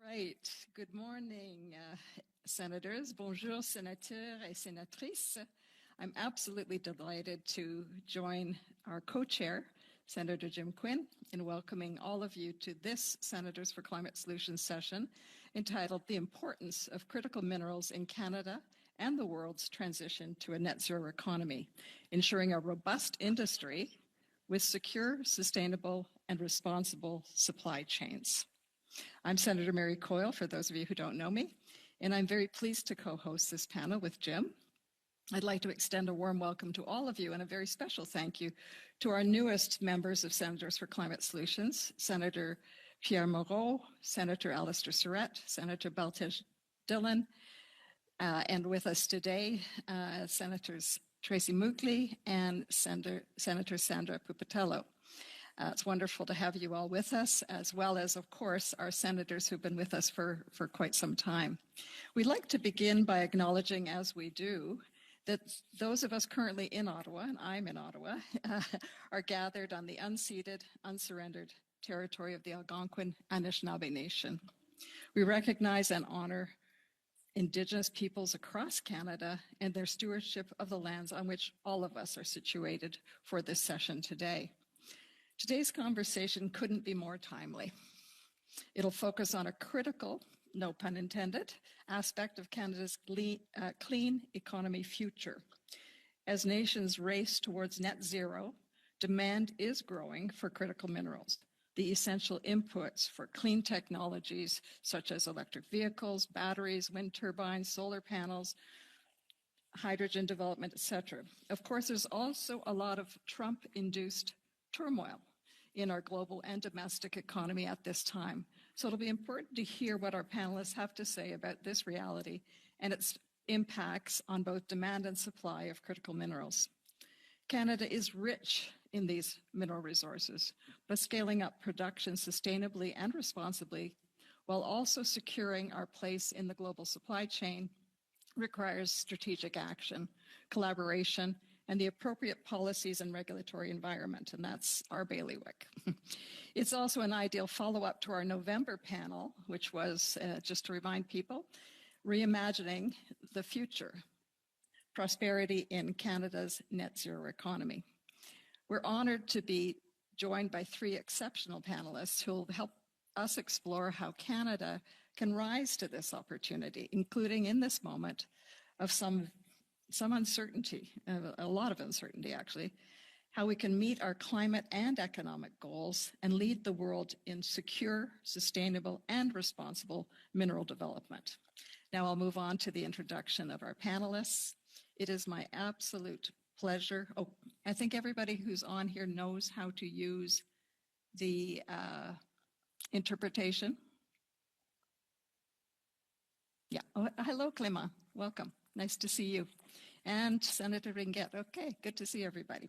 Right. Good morning, senators. Bonjour, sénateurs et sénatrices. I'm absolutely delighted to join our co-chair, Senator Jim Quinn, in welcoming all of you to this Senators for Climate Solutions session entitled The Importance of Critical Minerals in Canada and the World's Transition to a Net Zero Economy, ensuring a robust industry with secure, sustainable, and responsible supply chains. I'm Senator Mary Coyle, for those of you who don't know me, and I'm very pleased to co-host this panel with Jim. I'd like to extend a warm welcome to all of you and a very special thank you to our newest members of Senators for Climate Solutions, Senator Pierre Moreau, Senator Alistair Surrett, Senator Beltej Dillon, and with us today, Senators Tracy Muckley and Senator Sandra Pupatello. It's wonderful to have you all with us, as well as, of course, our senators who've been with us for quite some time. We'd like to begin by acknowledging, as we do, that those of us currently in Ottawa, and I'm in Ottawa, are gathered on the unceded, unsurrendered territory of the Algonquin Anishinaabe Nation. We recognize and honor Indigenous peoples across Canada and their stewardship of the lands on which all of us are situated for this session today. Today's conversation couldn't be more timely. It'll focus on a critical, no pun intended, aspect of Canada's clean economy future. As nations race towards net zero, demand is growing for critical minerals, the essential inputs for clean technologies such as electric vehicles, batteries, wind turbines, solar panels, hydrogen development, etc. Of course, there's also a lot of Trump-induced turmoil in our global and domestic economy at this time. So it'll be important to hear what our panelists have to say about this reality and its impacts on both demand and supply of critical minerals. Canada is rich in these mineral resources, but scaling up production sustainably and responsibly while also securing our place in the global supply chain requires strategic action, collaboration, and the appropriate policies and regulatory environment, and that's our bailiwick. It's also an ideal follow-up to our November panel, which was, just to remind people, reimagining the future, prosperity in Canada's net zero economy. We're honored to be joined by three exceptional panelists who will help us explore how Canada can rise to this opportunity, including in this moment of some uncertainty, a lot of uncertainty actually, how we can meet our climate and economic goals and lead the world in secure, sustainable, and responsible mineral development. Now I'll move on to the introduction of our panelists. It is my absolute pleasure. Oh, I think everybody who's on here knows how to use the interpretation. Yeah, oh, hello Clément, welcome, nice to see you. And Senator Ringuette. Okay, good to see everybody.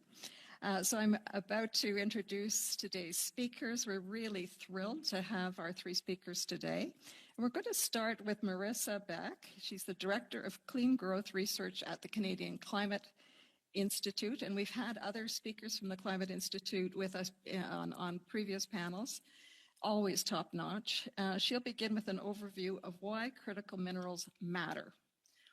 So I'm about to introduce today's speakers. We're really thrilled to have our three speakers today. We're going to start with Marissa Beck. She's the Director of Clean Growth Research at the Canadian Climate Institute, and we've had other speakers from the Climate Institute with us on previous panels, always top-notch. She'll begin with an overview of why critical minerals matter,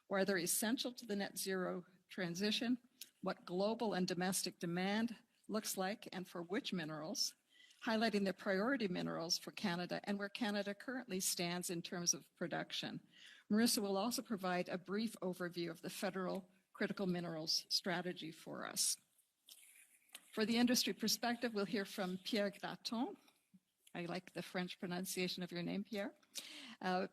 why they're essential to the net zero transition, what global and domestic demand looks like and for which minerals, highlighting the priority minerals for Canada and where Canada currently stands in terms of production. Marissa will also provide a brief overview of the federal critical minerals strategy for us. For the industry perspective, we'll hear from Pierre Gratton. I like the French pronunciation of your name, Pierre.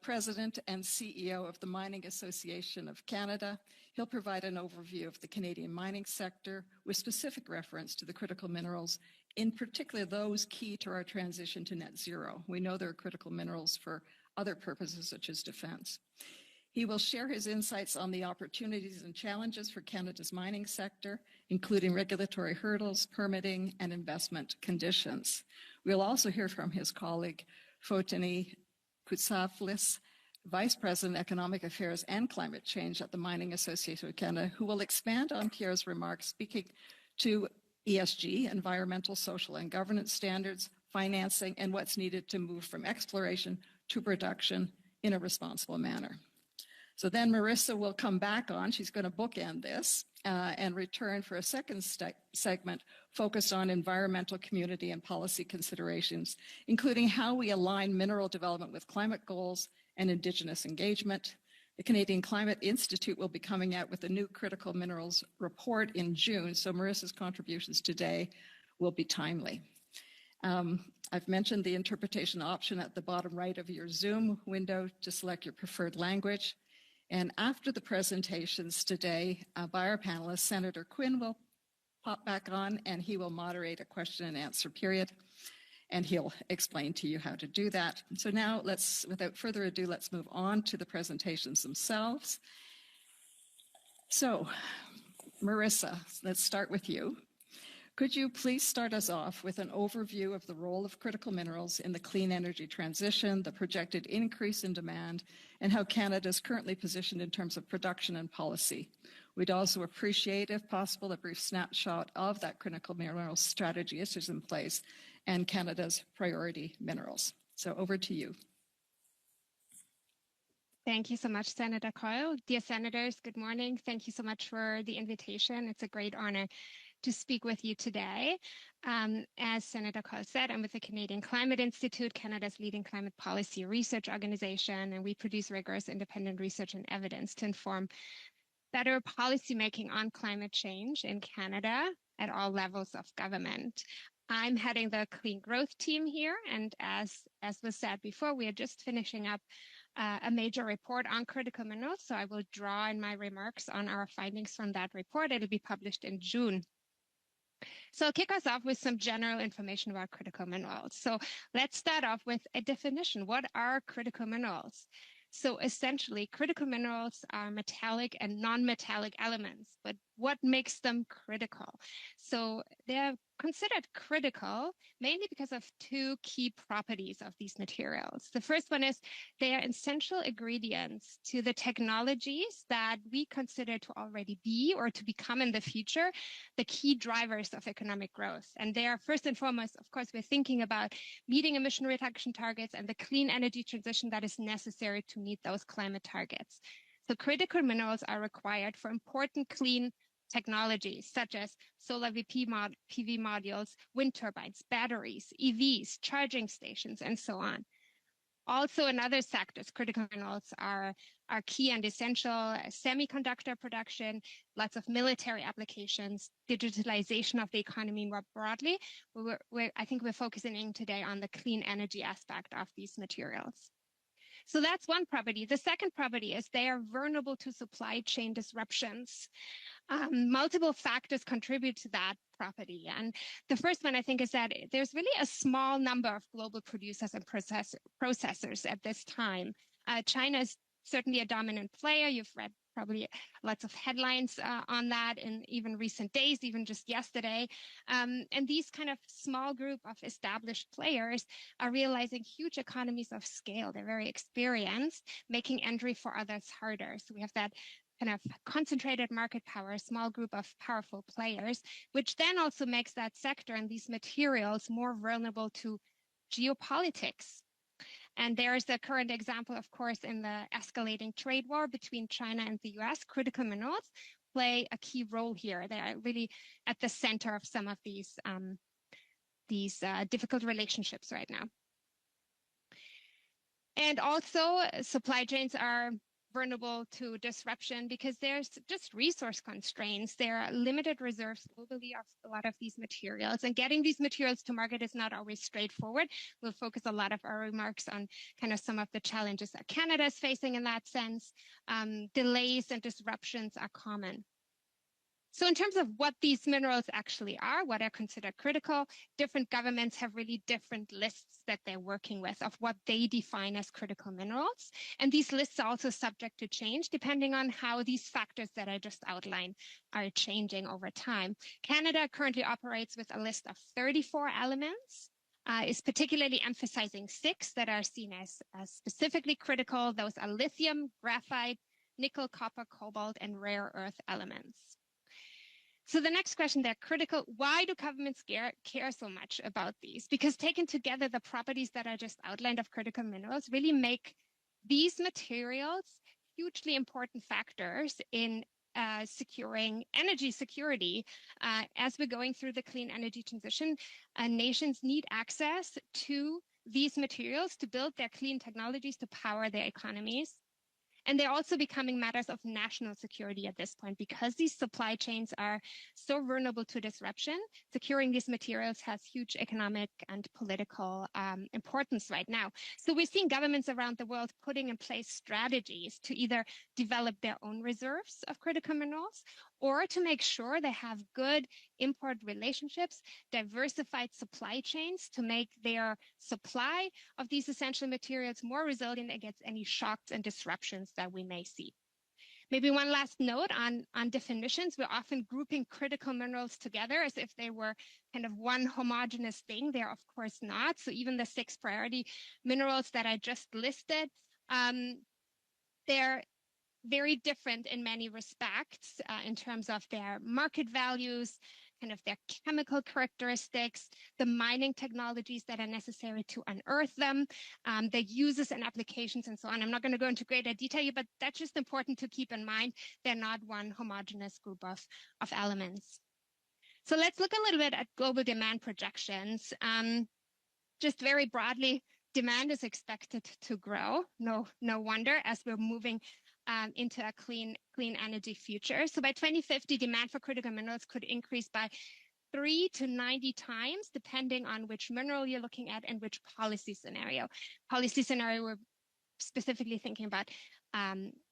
President and CEO of the Mining Association of Canada. He'll provide an overview of the Canadian mining sector with specific reference to the critical minerals, in particular those key to our transition to net zero. We know there are critical minerals for other purposes such as defense. He will share his insights on the opportunities and challenges for Canada's mining sector, including regulatory hurdles, permitting, and investment conditions. We'll also hear from his colleague, Fotini Koutsaflis, Vice President, Economic Affairs and Climate Change at the Mining Association of Canada, who will expand on Pierre's remarks, speaking to ESG, environmental, social, and governance standards, financing, and what's needed to move from exploration to production in a responsible manner. So then Marissa will come back on. She's going to bookend this and return for a second segment focused on environmental, community, and policy considerations, including how we align mineral development with climate goals and Indigenous engagement. The Canadian Climate Institute will be coming out with a new critical minerals report in June, so Marissa's contributions today will be timely. I've mentioned the interpretation option at the bottom right of your Zoom window to select your preferred language. And after the presentations today by our panelists, Senator Quinn will pop back on and he will moderate a question and answer period. And he'll explain to you how to do that. So now without further ado, let's move on to the presentations themselves. So, Marissa, let's start with you. Could you please start us off with an overview of the role of critical minerals in the clean energy transition, the projected increase in demand, and how Canada is currently positioned in terms of production and policy? We'd also appreciate, if possible, a brief snapshot of that critical minerals strategy as is in place and Canada's priority minerals. So over to you. Thank you so much, Senator Coyle. Dear Senators, good morning. Thank you so much for the invitation. It's a great honor to speak with you today. As Senator Coyle said, I'm with the Canadian Climate Institute, Canada's leading climate policy research organization, and we produce rigorous independent research and evidence to inform better policymaking on climate change in Canada at all levels of government. I'm heading the Clean Growth team here, and as was said before, we are just finishing up a major report on critical minerals, so I will draw in my remarks on our findings from that report. It'll be published in June. So I'll kick us off with some general information about critical minerals. So let's start off with a definition. What are critical minerals? So essentially, critical minerals are metallic and non-metallic elements, but what makes them critical? So they're considered critical mainly because of two key properties of these materials. The first one is they are essential ingredients to the technologies that we consider to already be or to become in the future the key drivers of economic growth. And they are first and foremost, of course, we're thinking about meeting emission reduction targets and the clean energy transition that is necessary to meet those climate targets. So critical minerals are required for important clean technologies such as solar PV modules, wind turbines, batteries, EVs, charging stations, and so on. Also, in other sectors, critical minerals are key and essential semiconductor production, lots of military applications, digitalization of the economy more broadly. I think we're focusing today on the clean energy aspect of these materials. So that's one property. The second property is they are vulnerable to supply chain disruptions. Multiple factors contribute to that property. And the first one, I think, is that there's really a small number of global producers and processors at this time. China is certainly a dominant player. You've read probably lots of headlines on that in even recent days, even just yesterday. And these kind of small group of established players are realizing huge economies of scale. They're very experienced, making entry for others harder. So we have that kind of concentrated market power, a small group of powerful players, which then also makes that sector and these materials more vulnerable to geopolitics. And there is a current example, of course, in the escalating trade war between China and the US. Critical minerals play a key role here. They are really at the center of some of these difficult relationships right now. And also, supply chains are vulnerable to disruption because there's just resource constraints. There are limited reserves globally of a lot of these materials, and getting these materials to market is not always straightforward. We'll focus a lot of our remarks on kind of some of the challenges that Canada is facing in that sense. Delays and disruptions are common. So in terms of what these minerals actually are, what are considered critical, different governments have really different lists that they're working with of what they define as critical minerals. And these lists are also subject to change depending on how these factors that I just outlined are changing over time. Canada currently operates with a list of 34 elements. Is particularly emphasizing 6 that are seen as specifically critical. Those are lithium, graphite, nickel, copper, cobalt, and rare earth elements. So the next question there, critical, why do governments care so much about these? Because taken together, the properties that I just outlined of critical minerals really make these materials hugely important factors in securing energy security. As we're going through the clean energy transition, nations need access to these materials to build their clean technologies to power their economies. And they're also becoming matters of national security at this point because these supply chains are so vulnerable to disruption. Securing these materials has huge economic and political importance right now. So we're seeing governments around the world putting in place strategies to either develop their own reserves of critical minerals or to make sure they have good import relationships, diversified supply chains to make their supply of these essential materials more resilient against any shocks and disruptions that we may see. Maybe one last note on definitions. We're often grouping critical minerals together as if they were kind of one homogeneous thing. They're of course not. So even the 6 priority minerals that I just listed, they're very different in many respects in terms of their market values, kind of their chemical characteristics, the mining technologies that are necessary to unearth them, their uses and applications and so on. I'm not going to go into greater detail, but that's just important to keep in mind. They're not one homogeneous group of elements. So let's look a little bit at global demand projections. Just very broadly, demand is expected to grow. No wonder, as we're moving into a clean energy future. So by 2050, demand for critical minerals could increase by 3 to 90 times, depending on which mineral you're looking at and which policy scenario. Policy scenario, we're specifically thinking about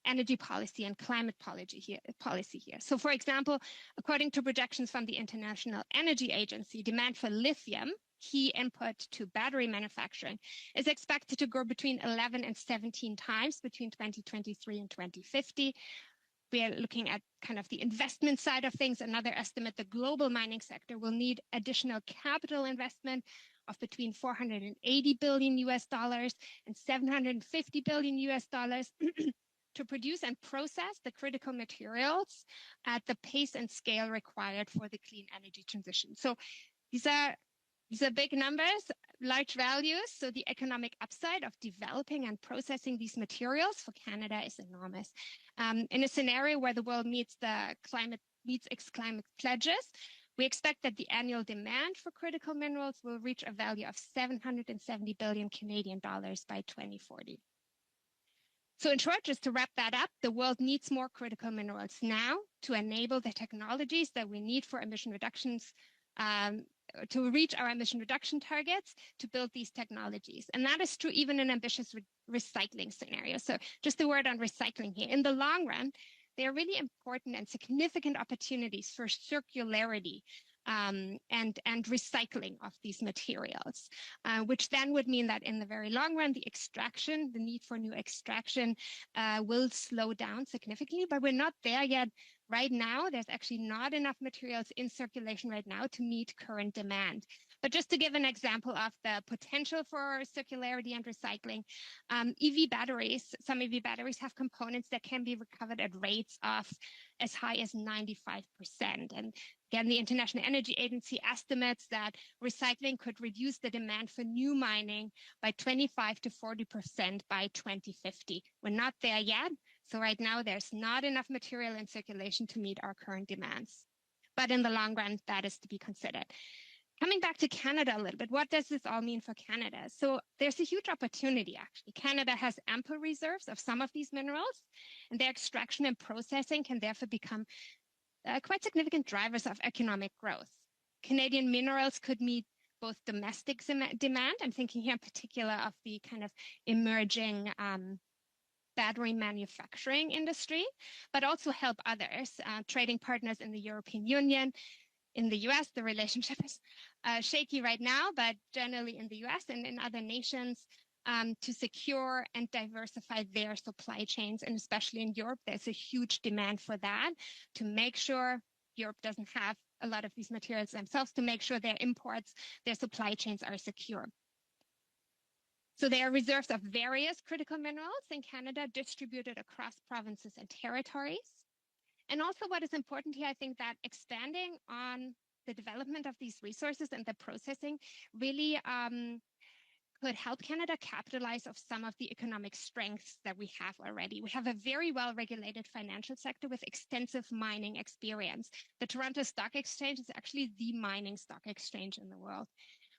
energy policy and climate policy here. So for example, according to projections from the International Energy Agency, demand for lithium, key input to battery manufacturing, is expected to grow between 11 and 17 times between 2023 and 2050. We are looking at kind of the investment side of things. Another estimate, the global mining sector will need additional capital investment of between 480 billion US dollars and 750 billion US dollars to produce and process the critical materials at the pace and scale required for the clean energy transition. So these are big numbers, large values. So the economic upside of developing and processing these materials for Canada is enormous. In a scenario where the world meets its climate pledges, we expect that the annual demand for critical minerals will reach a value of 770 billion Canadian dollars by 2040. So in short, just to wrap that up, the world needs more critical minerals now to enable the technologies that we need for emission reductions, to reach our emission reduction targets, to build these technologies. And that is true even in ambitious recycling scenarios. So just a word on recycling here. In the long run, they are really important and significant opportunities for circularity and recycling of these materials, which then would mean that in the very long run, the need for new extraction will slow down significantly, but we're not there yet. Right now, there's actually not enough materials in circulation right now to meet current demand. But just to give an example of the potential for circularity and recycling, some EV batteries have components that can be recovered at rates of as high as 95%. And again, the International Energy Agency estimates that recycling could reduce the demand for new mining by 25 to 40% by 2050. We're not there yet. So right now, there's not enough material in circulation to meet our current demands. But in the long run, that is to be considered. Coming back to Canada a little bit, what does this all mean for Canada? So there's a huge opportunity, actually. Canada has ample reserves of some of these minerals, and their extraction and processing can therefore become quite significant drivers of economic growth. Canadian minerals could meet both domestic demand. I'm thinking here in particular of the kind of emerging battery manufacturing industry, but also help others, trading partners in the European Union. In the US, the relationship is shaky right now, but generally in the US and in other nations, to secure and diversify their supply chains. And especially in Europe, there's a huge demand for that, to make sure Europe doesn't have a lot of these materials themselves, to make sure their imports, their supply chains are secure. So there are reserves of various critical minerals in Canada distributed across provinces and territories. And also what is important here, I think that expanding on the development of these resources and the processing really could help Canada capitalize of some of the economic strengths that we have already. We have a very well-regulated financial sector with extensive mining experience. The Toronto Stock Exchange is actually the mining stock exchange in the world.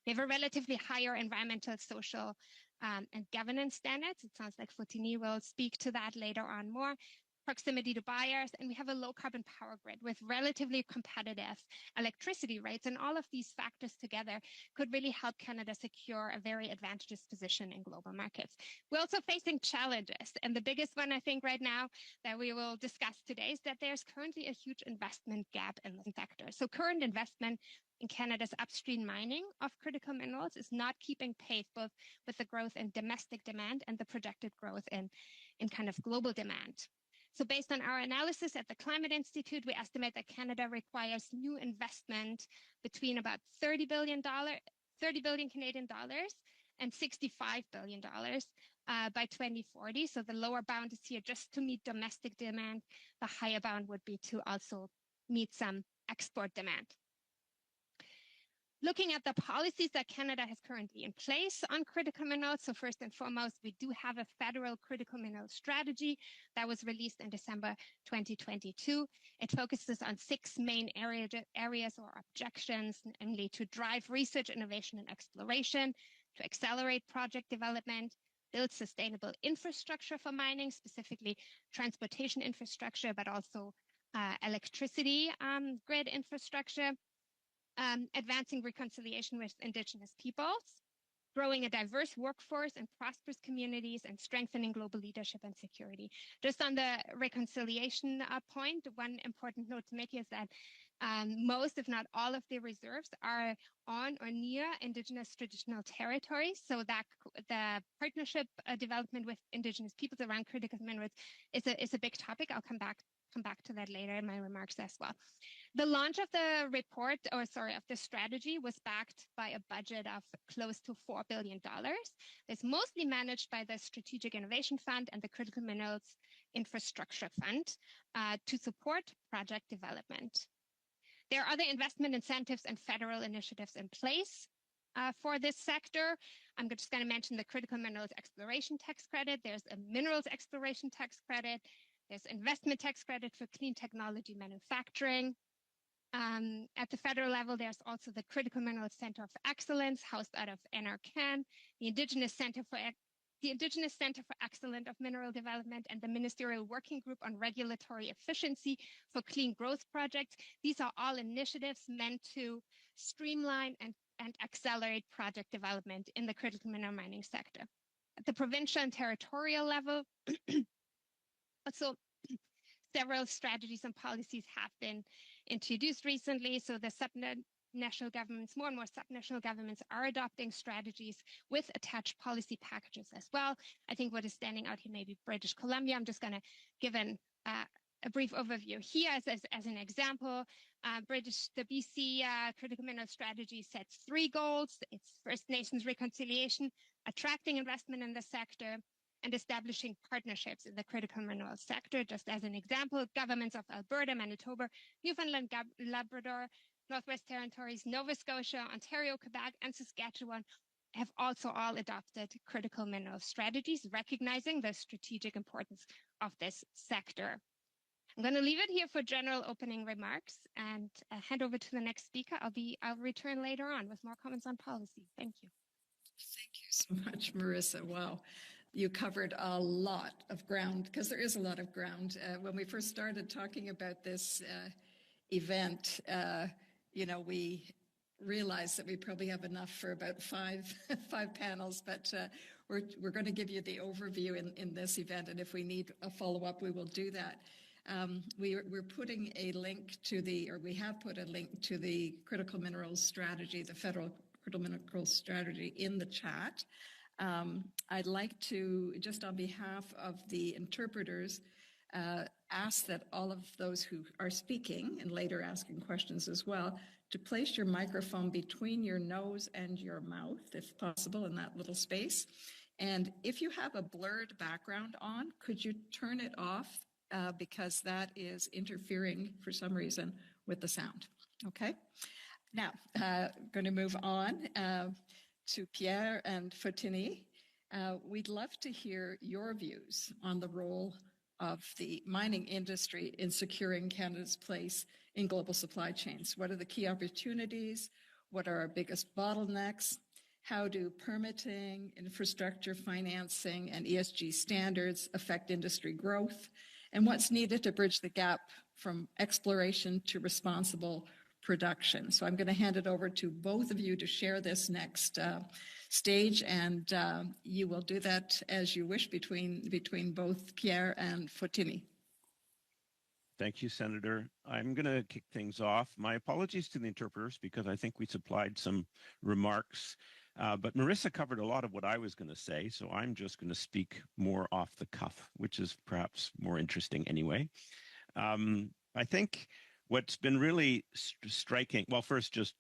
We have a relatively higher environmental, social, and governance standards. It sounds like Fotini will speak to that later on more. Proximity to buyers, and we have a low carbon power grid with relatively competitive electricity rates. And all of these factors together could really help Canada secure a very advantageous position in global markets. We're also facing challenges. And the biggest one, I think, right now that we will discuss today is that there's currently a huge investment gap in the sector. So current investment in Canada's upstream mining of critical minerals is not keeping pace both with the growth in domestic demand and the projected growth in kind of global demand. So based on our analysis at the Climate Institute, we estimate that Canada requires new investment between about $30 billion Canadian dollars and $65 billion by 2040. So the lower bound is here just to meet domestic demand. The higher bound would be to also meet some export demand. Looking at the policies that Canada has currently in place on critical minerals. So first and foremost, we do have a federal critical mineral strategy that was released in December 2022. It focuses on 6 main areas or objectives, namely to drive research, innovation, and exploration, to accelerate project development, build sustainable infrastructure for mining, specifically transportation infrastructure, but also electricity grid infrastructure, advancing reconciliation with Indigenous peoples, growing a diverse workforce and prosperous communities, and strengthening global leadership and security. Just on the reconciliation point, one important note to make is that most, if not all, of the reserves are on or near Indigenous traditional territories. So that the partnership development with Indigenous peoples around critical minerals is a big topic. I'll come back to that later in my remarks as well. The launch of the of the strategy was backed by a budget of close to $4 billion. It's mostly managed by the Strategic Innovation Fund and the Critical Minerals Infrastructure Fund to support project development. There are other investment incentives and federal initiatives in place for this sector. I'm just going to mention the Critical Minerals Exploration Tax Credit. There's a Minerals Exploration Tax Credit. There's investment tax credit for clean technology manufacturing. At the federal level, there's also the Critical Minerals Center of Excellence, housed out of NRCan, the Indigenous Center for Excellence of Mineral Development, and the Ministerial Working Group on Regulatory Efficiency for Clean Growth Projects. These are all initiatives meant to streamline and accelerate project development in the critical mineral mining sector. At the provincial and territorial level, also, several strategies and policies have been introduced recently. So the subnational governments, more and more subnational governments are adopting strategies with attached policy packages as well. I think what is standing out here may be British Columbia. I'm just going to give a brief overview here as an example. The BC Critical Mineral Strategy sets 3 goals. It's First Nations reconciliation, attracting investment in the sector, and establishing partnerships in the critical minerals sector. Just as an example, governments of Alberta, Manitoba, Newfoundland, Labrador, Northwest Territories, Nova Scotia, Ontario, Quebec, and Saskatchewan have also all adopted critical mineral strategies, recognizing the strategic importance of this sector. I'm going to leave it here for general opening remarks and hand over to the next speaker. I'll return later on with more comments on policy. Thank you. Thank you so much, Marissa. Wow. You covered a lot of ground, because there is a lot of ground. When we first started talking about this event, we realized that we probably have enough for about five panels, but we're going to give you the overview in this event, and if we need a follow-up, we will do that. We're putting a link we have put a link to the critical minerals strategy, the federal critical minerals strategy, in the chat. I'd like to, just on behalf of the interpreters, ask that all of those who are speaking and later asking questions as well, to place your microphone between your nose and your mouth, if possible, in that little space. And if you have a blurred background on, could you turn it off because that is interfering for some reason with the sound. Okay. Now, going to move on to Pierre and Fotini. We'd love to hear your views on the role of the mining industry in securing Canada's place in global supply chains. What are the key opportunities? What are our biggest bottlenecks? How do permitting, infrastructure, financing, and ESG standards affect industry growth? And what's needed to bridge the gap from exploration to responsible production? So I'm going to hand it over to both of you to share this next stage, and you will do that as you wish between both Pierre and Fotini. Thank you, Senator. I'm going to kick things off. My apologies to the interpreters because I think we supplied some remarks, but Marissa covered a lot of what I was going to say, so I'm just going to speak more off the cuff, which is perhaps more interesting anyway. I think what's been really striking, well, first, just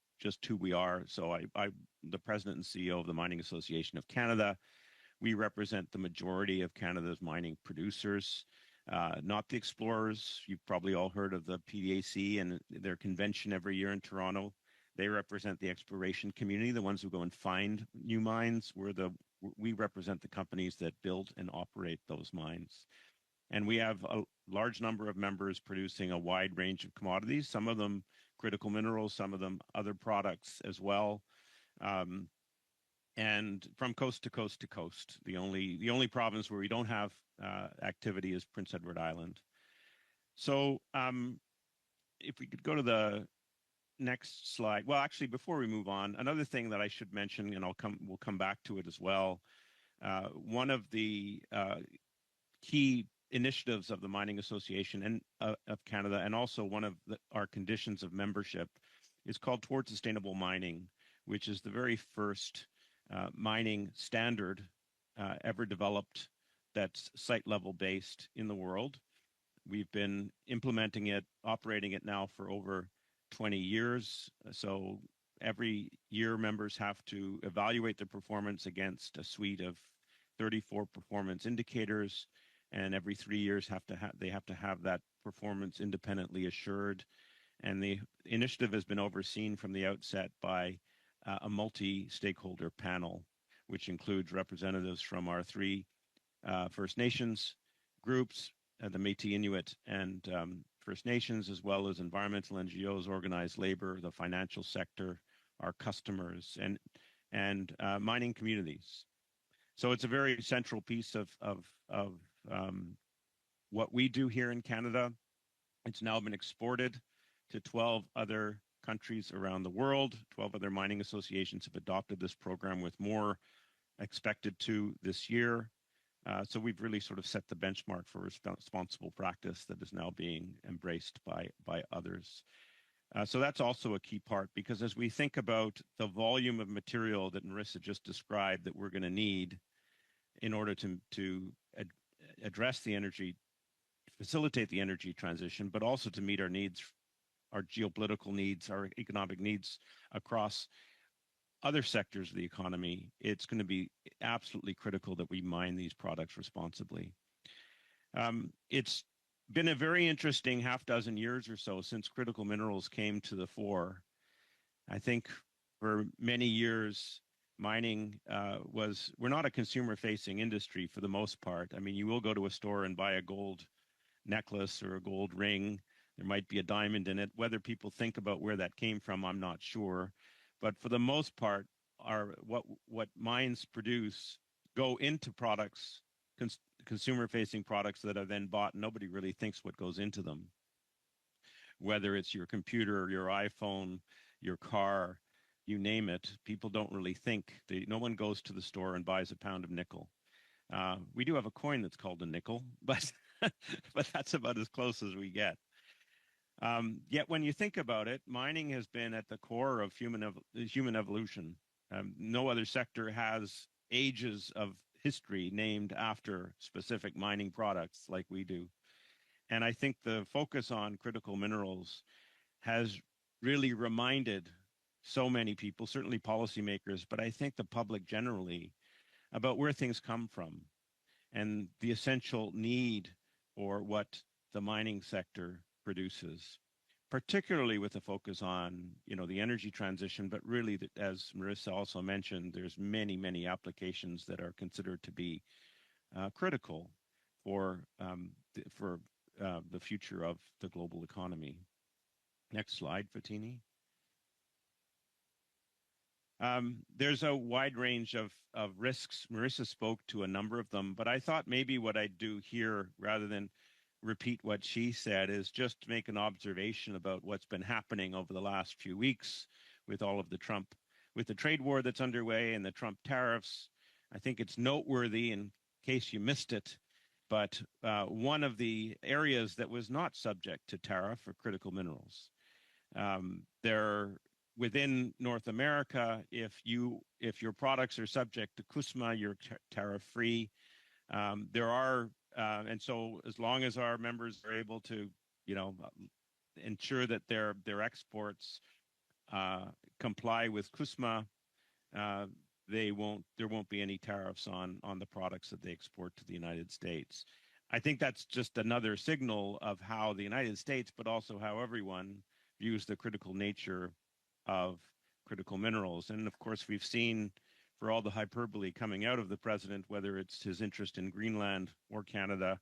who we are. So I'm the president and CEO of the Mining Association of Canada. We represent the majority of Canada's mining producers, not the explorers. You've probably all heard of the PDAC and their convention every year in Toronto. They represent the exploration community, the ones who go and find new mines. We represent the companies that build and operate those mines. And we have a large number of members producing a wide range of commodities, some of them critical minerals, some of them other products as well. And from coast to coast to coast, the only province where we don't have activity is Prince Edward Island. So if we could go to the next slide. Well, actually, before we move on, another thing that I should mention, and we'll come back to it as well. One of the key initiatives of the Mining Association and of Canada, and also one of our conditions of membership, is called Towards Sustainable Mining, which is the very first mining standard ever developed that's site level based in the world. We've been implementing it, operating it now for over 20 years. So every year members have to evaluate their performance against a suite of 34 performance indicators, and every 3 years they have to have that performance independently assured. And the initiative has been overseen from the outset by a multi-stakeholder panel, which includes representatives from our three First Nations groups, the Métis Inuit and First Nations, as well as environmental NGOs, organized labor, the financial sector, our customers, and mining communities. So it's a very central piece of what we do here in Canada. It's now been exported to 12 other countries around the world. 12 other mining associations have adopted this program, with more expected to this year. So we've really sort of set the benchmark for responsible practice that is now being embraced by others. So that's also a key part, because as we think about the volume of material that Marissa just described that we're going to need in order to address the energy, facilitate the energy transition, but also to meet our needs, our geopolitical needs, our economic needs across other sectors of the economy, it's going to be absolutely critical that we mine these products responsibly. It's been a very interesting half dozen years or so since critical minerals came to the fore. I think for many years, mining we're not a consumer-facing industry for the most part. I mean, you will go to a store and buy a gold necklace or a gold ring. There might be a diamond in it. Whether people think about where that came from, I'm not sure. But for the most part, what mines produce go into products, consumer-facing products that are then bought. Nobody really thinks what goes into them. Whether it's your computer, your iPhone, your car, you name it, people don't really think. No one goes to the store and buys a pound of nickel. We do have a coin that's called a nickel, but but that's about as close as we get. Yet when you think about it, mining has been at the core of human evolution. No other sector has ages of history named after specific mining products like we do. And I think the focus on critical minerals has really reminded so many people, certainly policymakers, but I think the public generally, about where things come from and the essential need, or what the mining sector produces, particularly with a focus on, the energy transition, but really, as Marissa also mentioned, there's many, many applications that are considered to be critical for the future of the global economy. Next slide, Fatini. There's a wide range of risks. Marissa spoke to a number of them, but I thought maybe what I'd do here, rather than repeat what she said, is just make an observation about what's been happening over the last few weeks with all of with the trade war that's underway and the Trump tariffs. I think it's noteworthy, in case you missed it, but one of the areas that was not subject to tariff are critical minerals. They're within North America. If your products are subject to CUSMA, you're tariff-free. There are, and so as long as our members are able to, ensure that their exports comply with CUSMA, there won't be any tariffs on the products that they export to the United States. I think that's just another signal of how the United States, but also how everyone views the critical nature of critical minerals. And of course, we've seen, for all the hyperbole coming out of the president, whether it's his interest in Greenland or Canada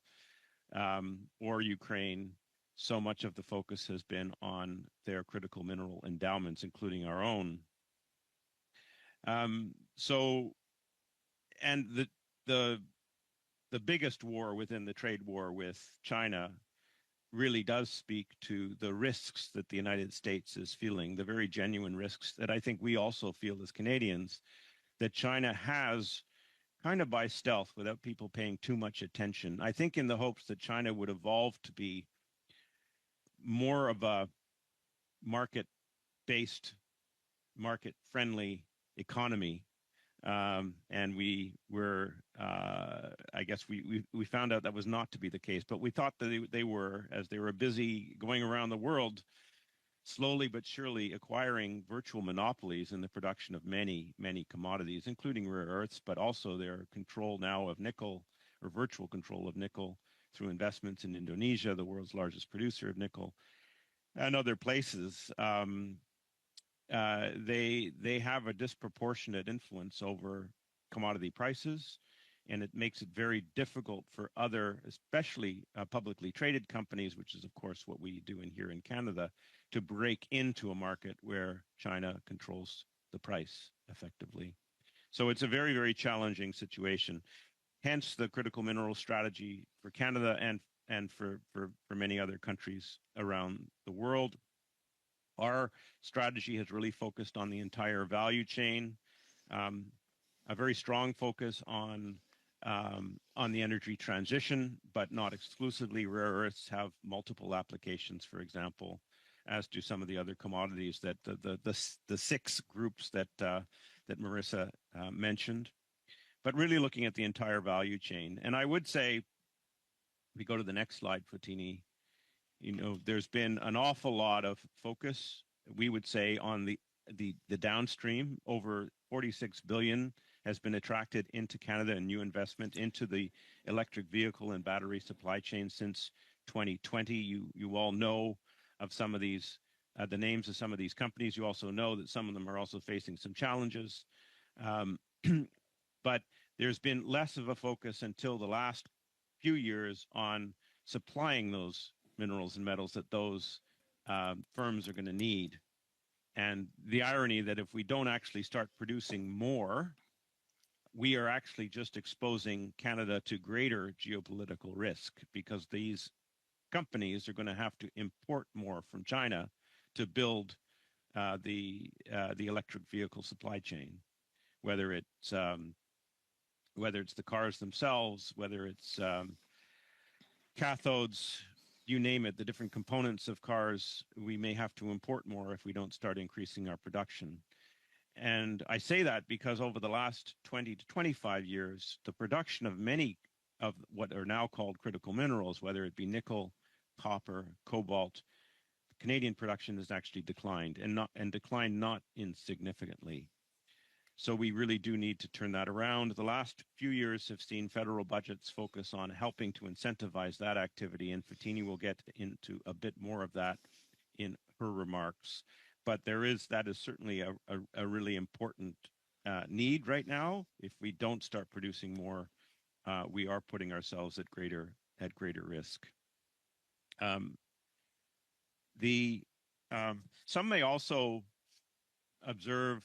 or Ukraine, so much of the focus has been on their critical mineral endowments, including our own. And the biggest war within the trade war with China really does speak to the risks that the United States is feeling, the very genuine risks that I think we also feel as Canadians, that China has, kind of by stealth, without people paying too much attention, I think in the hopes that China would evolve to be more of a market-based, market-friendly economy. And we were, I guess we found out that was not to be the case, but we thought that they were, as they were busy going around the world, slowly but surely acquiring virtual monopolies in the production of many, many commodities, including rare earths, but also their control now of nickel, or virtual control of nickel, through investments in Indonesia, the world's largest producer of nickel, and other places. They have a disproportionate influence over commodity prices, and it makes it very difficult for other, especially publicly traded companies, which is of course what we do here in Canada, to break into a market where China controls the price effectively. So it's a very, very challenging situation. Hence the critical mineral strategy for Canada and for many other countries around the world. Our strategy has really focused on the entire value chain, a very strong focus on the energy transition, but not exclusively. Rare earths have multiple applications, for example, as do some of the other commodities that the six groups that Marissa mentioned. But really looking at the entire value chain. And I would say, if we go to the next slide, Fatini, there's been an awful lot of focus, we would say, on the downstream. Over 46 billion has been attracted into Canada and new investment into the electric vehicle and battery supply chain since 2020. You all know of some of these, the names of some of these companies. You also know that some of them are also facing some challenges. But there's been less of a focus until the last few years on supplying those minerals and metals that those firms are going to need. And the irony that if we don't actually start producing more, we are actually just exposing Canada to greater geopolitical risk, because these companies are going to have to import more from China to build the electric vehicle supply chain, whether it's the cars themselves, whether it's cathodes, you name it, the different components of cars. We may have to import more if we don't start increasing our production. And I say that because over the last 20 to 25 years, the production of many of what are now called critical minerals, whether it be nickel, copper, cobalt, Canadian production has actually declined, and declined not insignificantly. So we really do need to turn that around. The last few years have seen federal budgets focus on helping to incentivize that activity, and Fatini will get into a bit more of that in her remarks. But that is certainly a really important need right now. If we don't start producing more, we are putting ourselves at greater risk. Some may also observe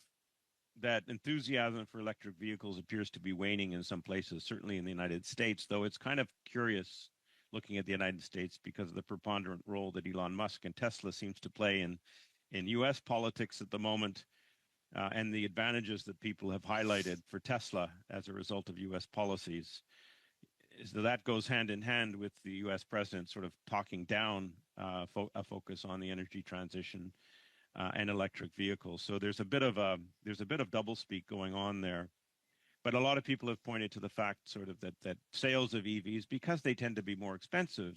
that enthusiasm for electric vehicles appears to be waning in some places, certainly in the United States, though it's kind of curious looking at the United States because of the preponderant role that Elon Musk and Tesla seems to play in U.S. politics at the moment, and the advantages that people have highlighted for Tesla as a result of U.S. policies. So that goes hand in hand with the U.S. president sort of talking down a focus on the energy transition and electric vehicles. So there's a bit of doublespeak going on there. But a lot of people have pointed to the fact sort of that sales of EVs, because they tend to be more expensive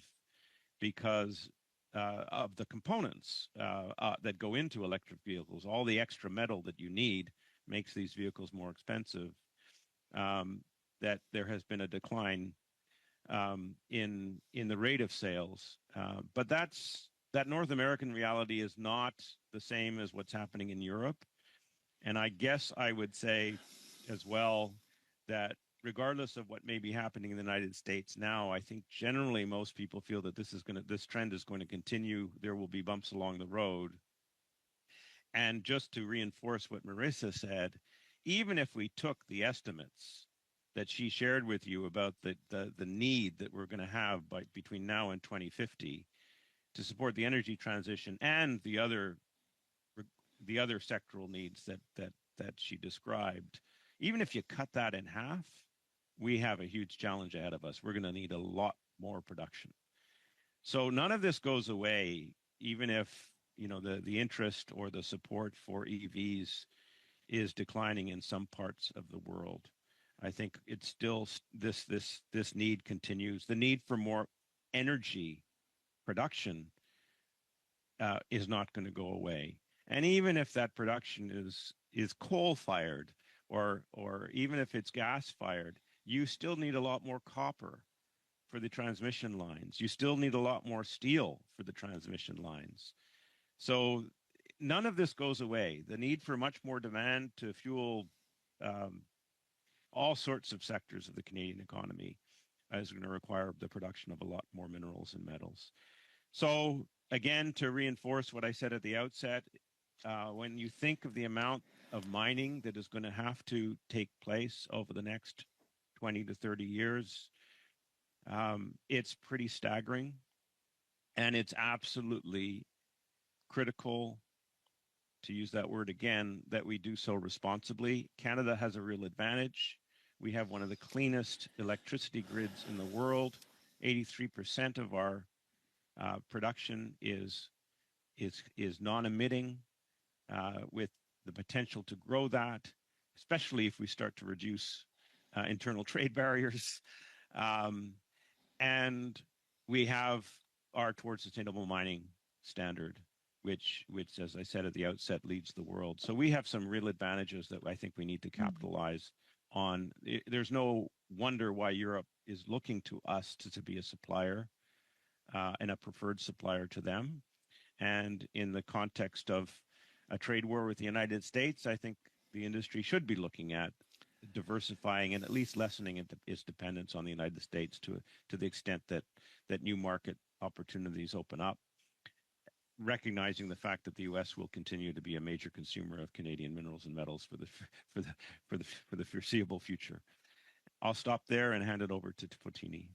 because of the components that go into electric vehicles, all the extra metal that you need makes these vehicles more expensive, that there has been a decline in the rate of sales. But that North American reality is not the same as what's happening in Europe. And I guess I would say as well that regardless of what may be happening in the United States now, I think generally most people feel that this trend is going to continue. There will be bumps along the road. And just to reinforce what Marissa said, even if we took the estimates that she shared with you about the need that we're going to have between now and 2050 to support the energy transition and the other sectoral needs that she described, even if you cut that in half, we have a huge challenge ahead of us. We're going to need a lot more production. So none of this goes away, even if the interest or the support for EVs is declining in some parts of the world. I think it's still this need continues. The need for more energy production is not going to go away. And even if that production is coal fired or even if it's gas fired, you still need a lot more copper for the transmission lines. You still need a lot more steel for the transmission lines. So none of this goes away. The need for much more demand to fuel all sorts of sectors of the Canadian economy is going to require the production of a lot more minerals and metals. So again, to reinforce what I said at the outset, when you think of the amount of mining that is going to have to take place over the next 20 to 30 years, it's pretty staggering. And it's absolutely critical, to use that word again, that we do so responsibly. Canada has a real advantage. We have one of the cleanest electricity grids in the world. 83% of our production is non-emitting, with the potential to grow that, especially if we start to reduce internal trade barriers. And we have our Towards Sustainable Mining standard, which, as I said at the outset, leads the world. So we have some real advantages that I think we need to capitalize on. There's no wonder why Europe is looking to us to be a supplier and a preferred supplier to them. And in the context of a trade war with the United States, I think the industry should be looking at diversifying and at least lessening its dependence on the United States to the extent that new market opportunities open up, recognizing the fact that the U.S. will continue to be a major consumer of Canadian minerals and metals for the foreseeable future. I'll stop there and hand it over to Fotini.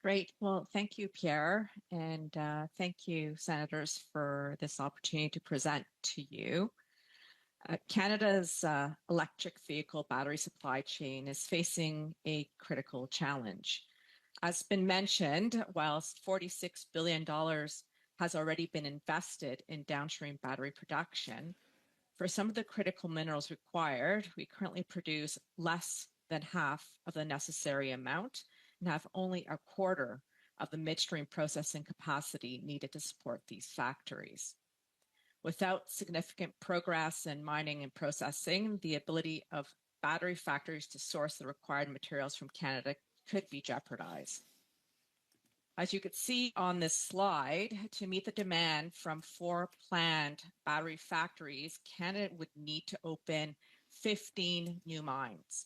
Great. Well, thank you, Pierre, and thank you, Senators, for this opportunity to present to you. Canada's electric vehicle battery supply chain is facing a critical challenge. As been mentioned, whilst $46 billion has already been invested in downstream battery production, for some of the critical minerals required, we currently produce less than half of the necessary amount and have only a quarter of the midstream processing capacity needed to support these factories. Without significant progress in mining and processing, the ability of battery factories to source the required materials from Canada could be jeopardized. As you could see on this slide, to meet the demand from 4 planned battery factories, Canada would need to open 15 new mines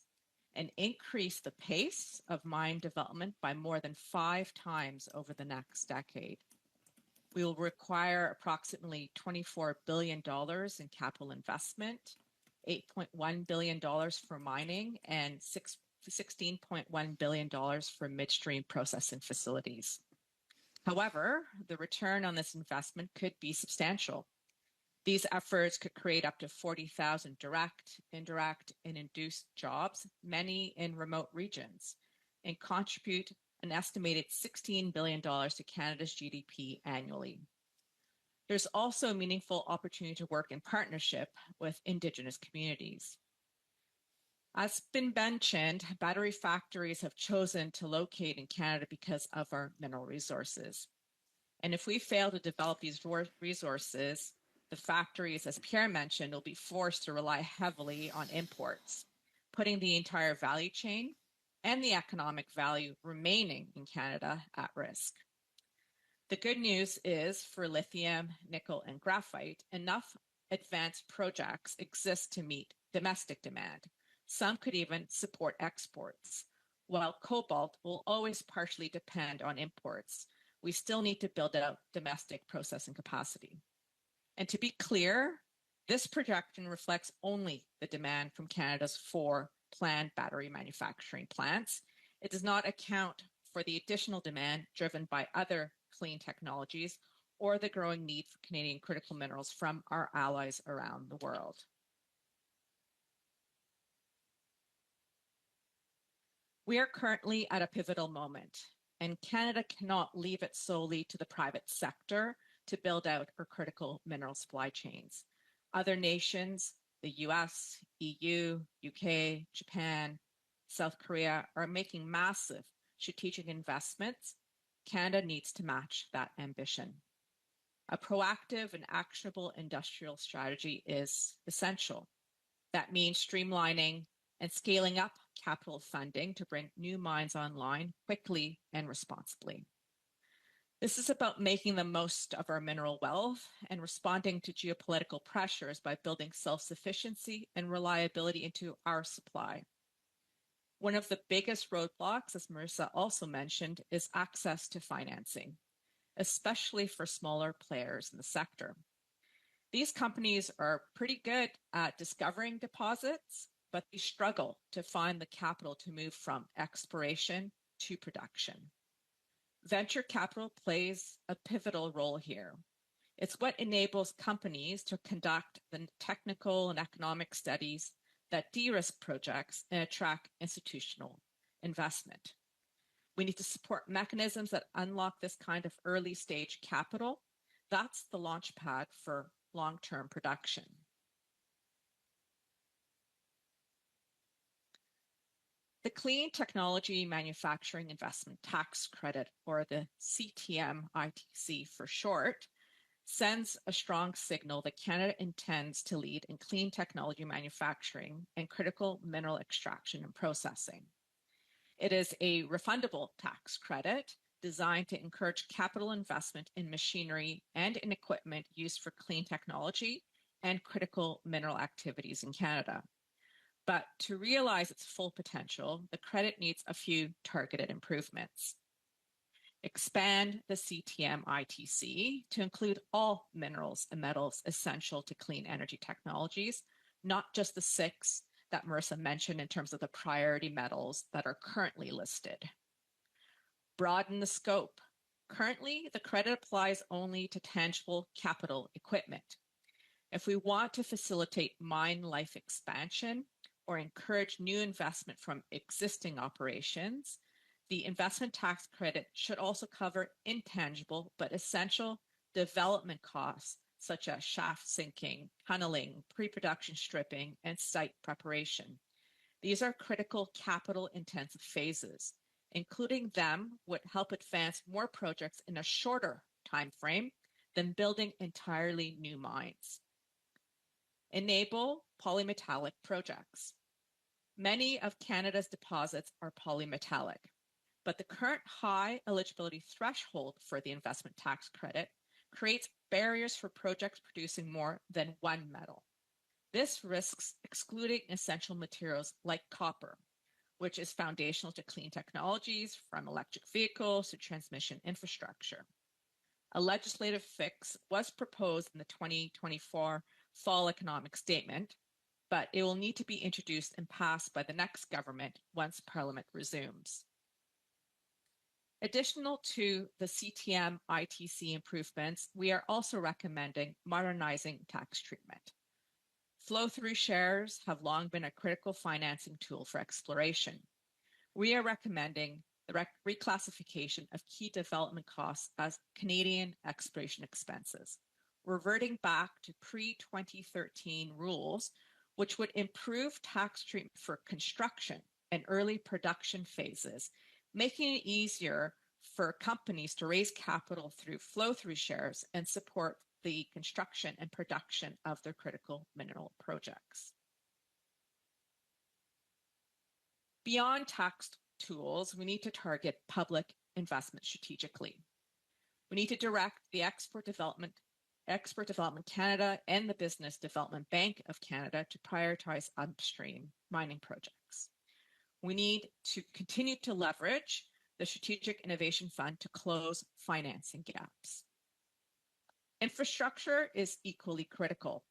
and increase the pace of mine development by more than 5 times over the next decade. We will require approximately $24 billion in capital investment, $8.1 billion for mining, and $16.1 billion for midstream processing facilities. However, the return on this investment could be substantial. These efforts could create up to 40,000 direct, indirect, and induced jobs, many in remote regions, and contribute an estimated $16 billion to Canada's GDP annually. There's also a meaningful opportunity to work in partnership with Indigenous communities. As been mentioned, battery factories have chosen to locate in Canada because of our mineral resources. And if we fail to develop these resources, the factories, as Pierre mentioned, will be forced to rely heavily on imports, putting the entire value chain and the economic value remaining in Canada at risk. The good news is for lithium, nickel, and graphite, enough advanced projects exist to meet domestic demand. Some could even support exports. While cobalt will always partially depend on imports, we still need to build out domestic processing capacity. And to be clear, this projection reflects only the demand from Canada's 4 planned battery manufacturing plants. It does not account for the additional demand driven by other clean technologies or the growing need for Canadian critical minerals from our allies around the world. We are currently at a pivotal moment, and Canada cannot leave it solely to the private sector to build out our critical mineral supply chains. Other nations, the US, EU, UK, Japan, South Korea, are making massive strategic investments. Canada needs to match that ambition. A proactive and actionable industrial strategy is essential. That means streamlining and scaling up capital funding to bring new mines online quickly and responsibly. This is about making the most of our mineral wealth and responding to geopolitical pressures by building self-sufficiency and reliability into our supply. One of the biggest roadblocks, as Marissa also mentioned, is access to financing, especially for smaller players in the sector. These companies are pretty good at discovering deposits, but they struggle to find the capital to move from exploration to production. Venture capital plays a pivotal role here. It's what enables companies to conduct the technical and economic studies that de-risk projects and attract institutional investment. We need to support mechanisms that unlock this kind of early stage capital. That's the launch pad for long-term production. The Clean Technology Manufacturing Investment Tax Credit, or the CTM-ITC for short, sends a strong signal that Canada intends to lead in clean technology manufacturing and critical mineral extraction and processing. It is a refundable tax credit designed to encourage capital investment in machinery and in equipment used for clean technology and critical mineral activities in Canada. But to realize its full potential, the credit needs a few targeted improvements. Expand the CTM-ITC to include all minerals and metals essential to clean energy technologies, not just the 6 that Marissa mentioned in terms of the priority metals that are currently listed. Broaden the scope. Currently, the credit applies only to tangible capital equipment. If we want to facilitate mine life expansion or encourage new investment from existing operations, the investment tax credit should also cover intangible but essential development costs such as shaft sinking, tunneling, pre-production stripping, and site preparation. These are critical capital-intensive phases. Including them would help advance more projects in a shorter time frame than building entirely new mines. Enable polymetallic projects. Many of Canada's deposits are polymetallic, but the current high eligibility threshold for the investment tax credit creates barriers for projects producing more than one metal. This risks excluding essential materials like copper, which is foundational to clean technologies from electric vehicles to transmission infrastructure. A legislative fix was proposed in the 2024 Fall Economic Statement, but it will need to be introduced and passed by the next government once Parliament resumes. Additional to the CTM ITC improvements, we are also recommending modernizing tax treatment. Flow-through shares have long been a critical financing tool for exploration. We are recommending the reclassification of key development costs as Canadian exploration expenses, reverting back to pre-2013 rules, which would improve tax treatment for construction and early production phases, making it easier for companies to raise capital through flow-through shares and support the construction and production of their critical mineral projects. Beyond tax tools, we need to target public investment strategically. We need to direct the Export Development Canada and the Business Development Bank of Canada to prioritize upstream mining projects. We need to continue to leverage the Strategic Innovation Fund to close financing gaps. Infrastructure is equally critical.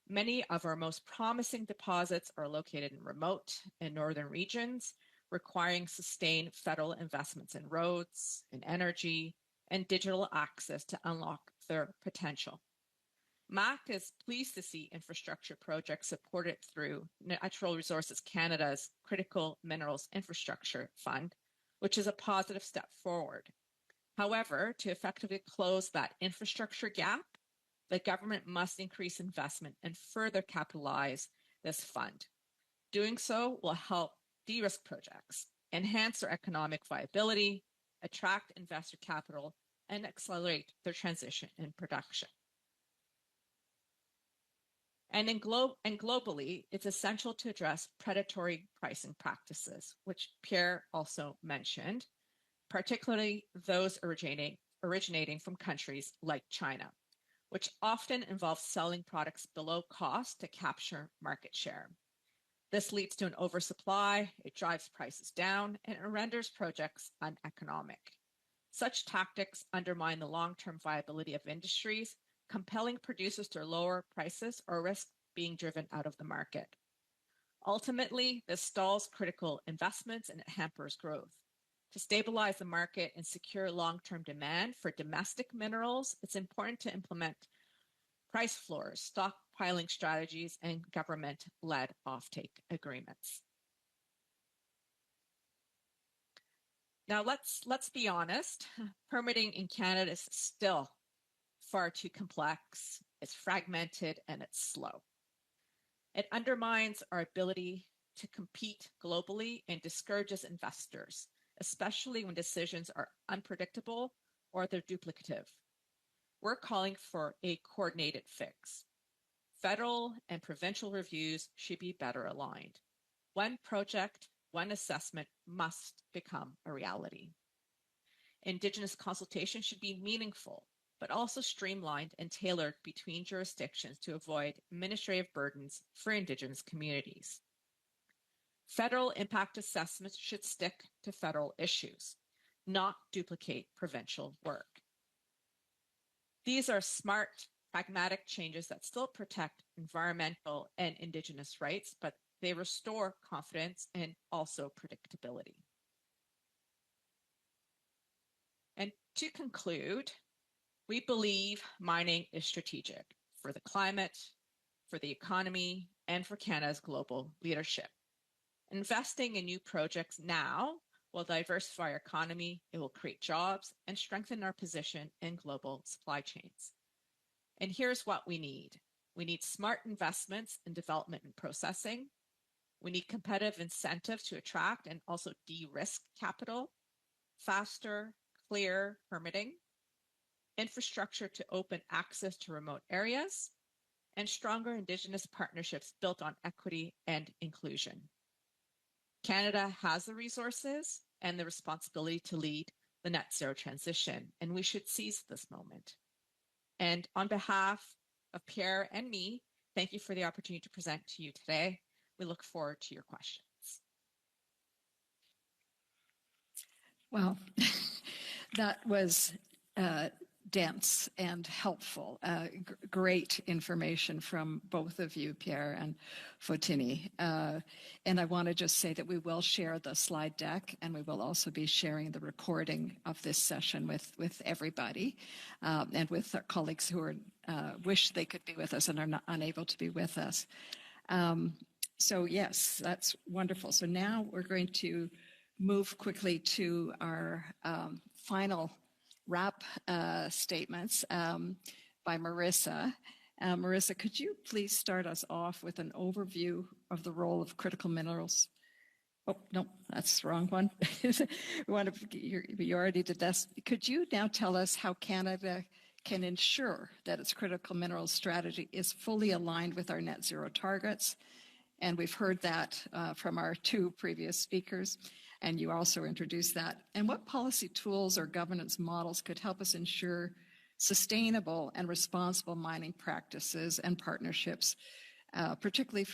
Many of our most promising deposits are located in remote and northern regions, requiring sustained federal investments in roads, in energy, and digital access to unlock their potential. MAC is pleased to see infrastructure projects supported through Natural Resources Canada's Critical Minerals Infrastructure Fund, which is a positive step forward. However, to effectively close that infrastructure gap, the government must increase investment and further capitalize this fund. Doing so will help de-risk projects, enhance their economic viability, attract investor capital, and accelerate their transition in production. And globally, it's essential to address predatory pricing practices, which Pierre also mentioned, particularly those originating from countries like China, which often involves selling products below cost to capture market share. This leads to an oversupply, it drives prices down, and it renders projects uneconomic. Such tactics undermine the long-term viability of industries, compelling producers to lower prices or risk being driven out of the market. Ultimately, this stalls critical investments and it hampers growth. To stabilize the market and secure long-term demand for domestic minerals, it's important to implement price floors, stockpiling strategies, and government-led offtake agreements. Now, let's be honest, permitting in Canada is still far too complex, it's fragmented, and it's slow. It undermines our ability to compete globally and discourages investors, especially when decisions are unpredictable or they're duplicative. We're calling for a coordinated fix. Federal and provincial reviews should be better aligned. One project, one assessment must become a reality. Indigenous consultation should be meaningful, but also streamlined and tailored between jurisdictions to avoid administrative burdens for Indigenous communities. Federal impact assessments should stick to federal issues, not duplicate provincial work. These are smart, pragmatic changes that still protect environmental and Indigenous rights, but they restore confidence and also predictability. And to conclude, we believe mining is strategic for the climate, for the economy, and for Canada's global leadership. Investing in new projects now will diversify our economy, it will create jobs, and strengthen our position in global supply chains. And here's what we need. We need smart investments in development and processing. We need competitive incentives to attract and also de-risk capital, faster, clear permitting, infrastructure to open access to remote areas, and stronger Indigenous partnerships built on equity and inclusion. Canada has the resources and the responsibility to lead the net zero transition, and we should seize this moment. And on behalf of Pierre and me, thank you for the opportunity to present to you today. We look forward to your questions. Well, that was dense and helpful. Great information from both of you, Pierre and Fotini. And I want to just say that we will share the slide deck, and we will also be sharing the recording of this session with everybody, and with our colleagues who are wish they could be with us and are not unable to be with us. So yes, that's wonderful. So now we're going to move quickly to our final wrap statements by Marissa. Marissa, could you please start us off with an overview of the role of critical minerals? Oh, no, that's the wrong one. You already did this. Could you now tell us how Canada can ensure that its critical minerals strategy is fully aligned with our net zero targets? And we've heard that from our two previous speakers, and you also introduced that. And what policy tools or governance models could help us ensure sustainable and responsible mining practices and partnerships, particularly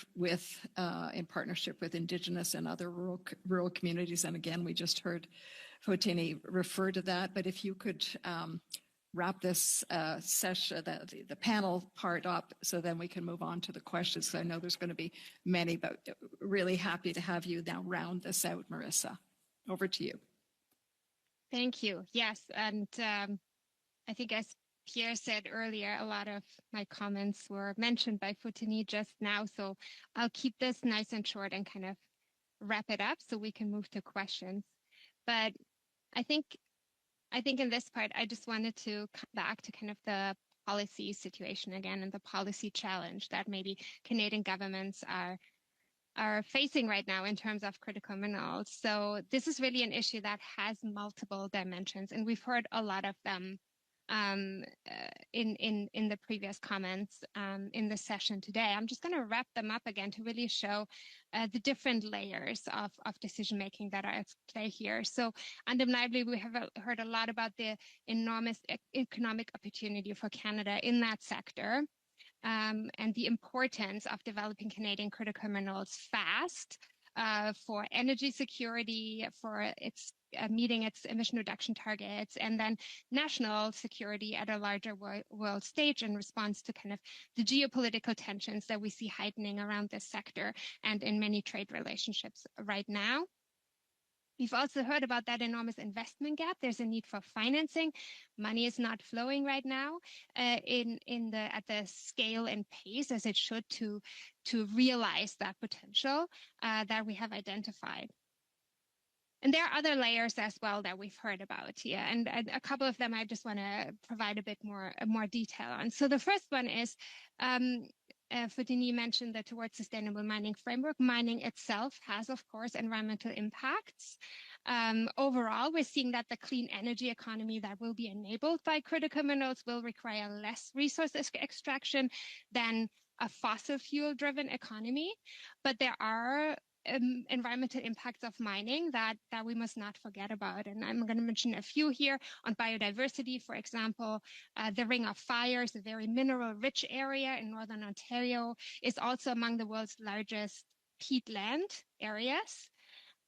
in partnership with Indigenous and other rural communities? And again, we just heard Fotini refer to that, but if you could wrap this session, the panel part up, so then we can move on to the questions. So I know there's going to be many, but really happy to have you now round this out, Marissa. Over to you. Thank you. Yes, and I think as Pierre said earlier, a lot of my comments were mentioned by Fotini just now, so I'll keep this nice and short and kind of wrap it up so we can move to questions. But I think in this part, I just wanted to come back to kind of the policy situation again and the policy challenge that maybe Canadian governments are facing right now in terms of critical minerals. So this is really an issue that has multiple dimensions, and we've heard a lot of them in the previous comments in the session today. I'm just going to wrap them up again to really show the different layers of decision making that are at play here. So undeniably, we have heard a lot about the enormous economic opportunity for Canada in that sector, and the importance of developing Canadian critical minerals fast for energy security, for its meeting its emission reduction targets, and then national security at a larger world stage in response to kind of the geopolitical tensions that we see heightening around this sector and in many trade relationships right now. We've also heard about that enormous investment gap. There's a need for financing. Money is not flowing right now at the scale and pace as it should to realize that potential that we have identified. And there are other layers as well that we've heard about here, and a couple of them I just want to provide a bit more detail on. So the first one is, Fotini mentioned that towards sustainable mining framework, mining itself has, of course, environmental impacts. Overall, we're seeing that the clean energy economy that will be enabled by critical minerals will require less resource extraction than a fossil fuel-driven economy, but there are environmental impacts of mining that we must not forget about. And I'm going to mention a few here on biodiversity. For example, the Ring of Fire is a very mineral-rich area in Northern Ontario, is also among the world's largest peatland areas.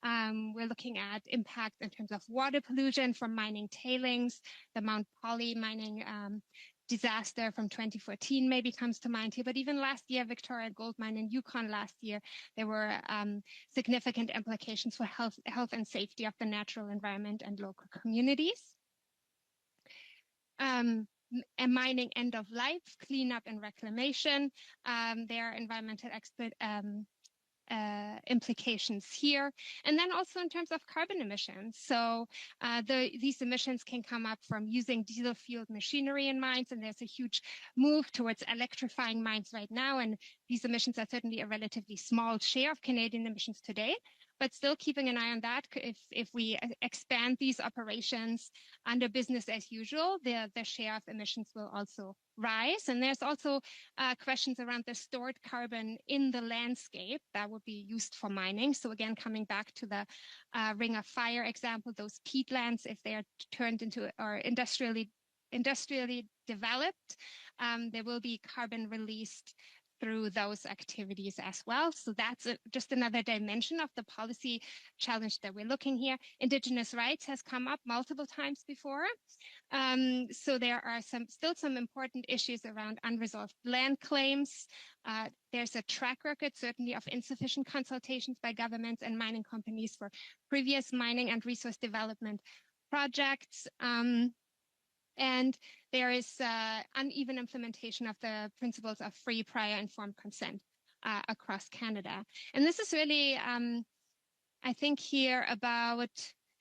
We're looking at impact in terms of water pollution from mining tailings. The Mount Polley mining disaster from 2014 maybe comes to mind here, but even last year, Victoria Gold Mine in Yukon last year, there were significant implications for health and safety of the natural environment and local communities. And mining end of life, cleanup and reclamation, there are environmental implications here. And then also in terms of carbon emissions. So these emissions can come up from using diesel fueled machinery in mines, and there's a huge move towards electrifying mines right now. And these emissions are certainly a relatively small share of Canadian emissions today, but still keeping an eye on that. If we expand these operations under business as usual, the share of emissions will also rise. And there's also questions around the stored carbon in the landscape that would be used for mining. So again, coming back to the Ring of Fire example, those peatlands, if they are turned into or industrially developed, there will be carbon released through those activities as well. So that's just another dimension of the policy challenge that we're looking here. Indigenous rights has come up multiple times before. So there are still some important issues around unresolved land claims. There's a track record, certainly, of insufficient consultations by governments and mining companies for previous mining and resource development projects. And there is uneven implementation of the principles of free, prior, informed consent across Canada. And this is really, I think, here about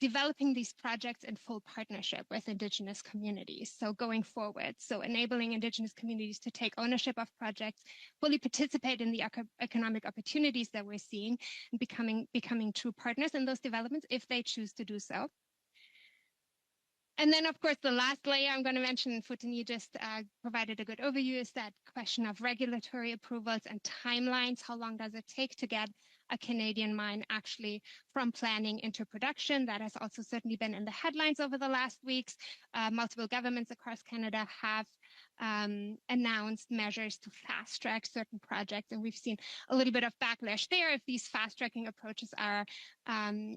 developing these projects in full partnership with Indigenous communities. So going forward, so enabling Indigenous communities to take ownership of projects, fully participate in the economic opportunities that we're seeing, and becoming true partners in those developments if they choose to do so. And then, of course, the last layer I'm going to mention, Futeni just provided a good overview, is that question of regulatory approvals and timelines. How long does it take to get a Canadian mine actually from planning into production? That has also certainly been in the headlines over the last weeks. Multiple governments across Canada have announced measures to fast track certain projects, and we've seen a little bit of backlash there if these fast tracking approaches are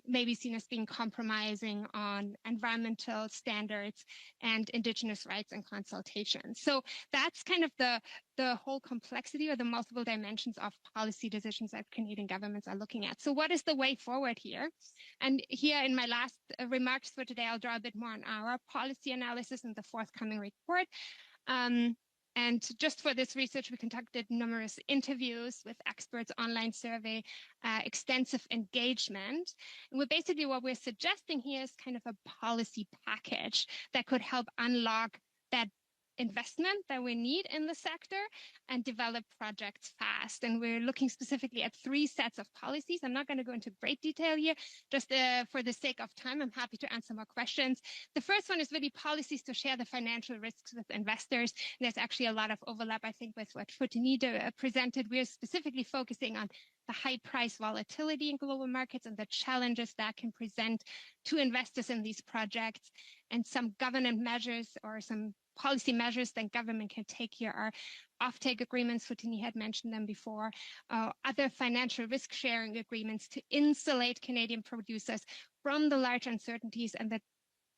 maybe seen as being compromising on environmental standards and Indigenous rights and consultation. So that's kind of the whole complexity or the multiple dimensions of policy decisions that Canadian governments are looking at. So what is the way forward here? And here in my last remarks for today, I'll draw a bit more on our policy analysis in the forthcoming report. And just for this research, we conducted numerous interviews with experts, online survey, extensive engagement. And basically what we're suggesting here is kind of a policy package that could help unlock that investment that we need in the sector and develop projects fast. And we're looking specifically at 3 sets of policies. I'm not going to go into great detail here, just for the sake of time. I'm happy to answer more questions. The first one is really policies to share the financial risks with investors. And there's actually a lot of overlap, I think, with what Futeni presented. We're specifically focusing on the high price volatility in global markets and the challenges that can present to investors in these projects. And some government measures or some policy measures that government can take here are offtake agreements. Futeni had mentioned them before, other financial risk sharing agreements to insulate Canadian producers from the large uncertainties and the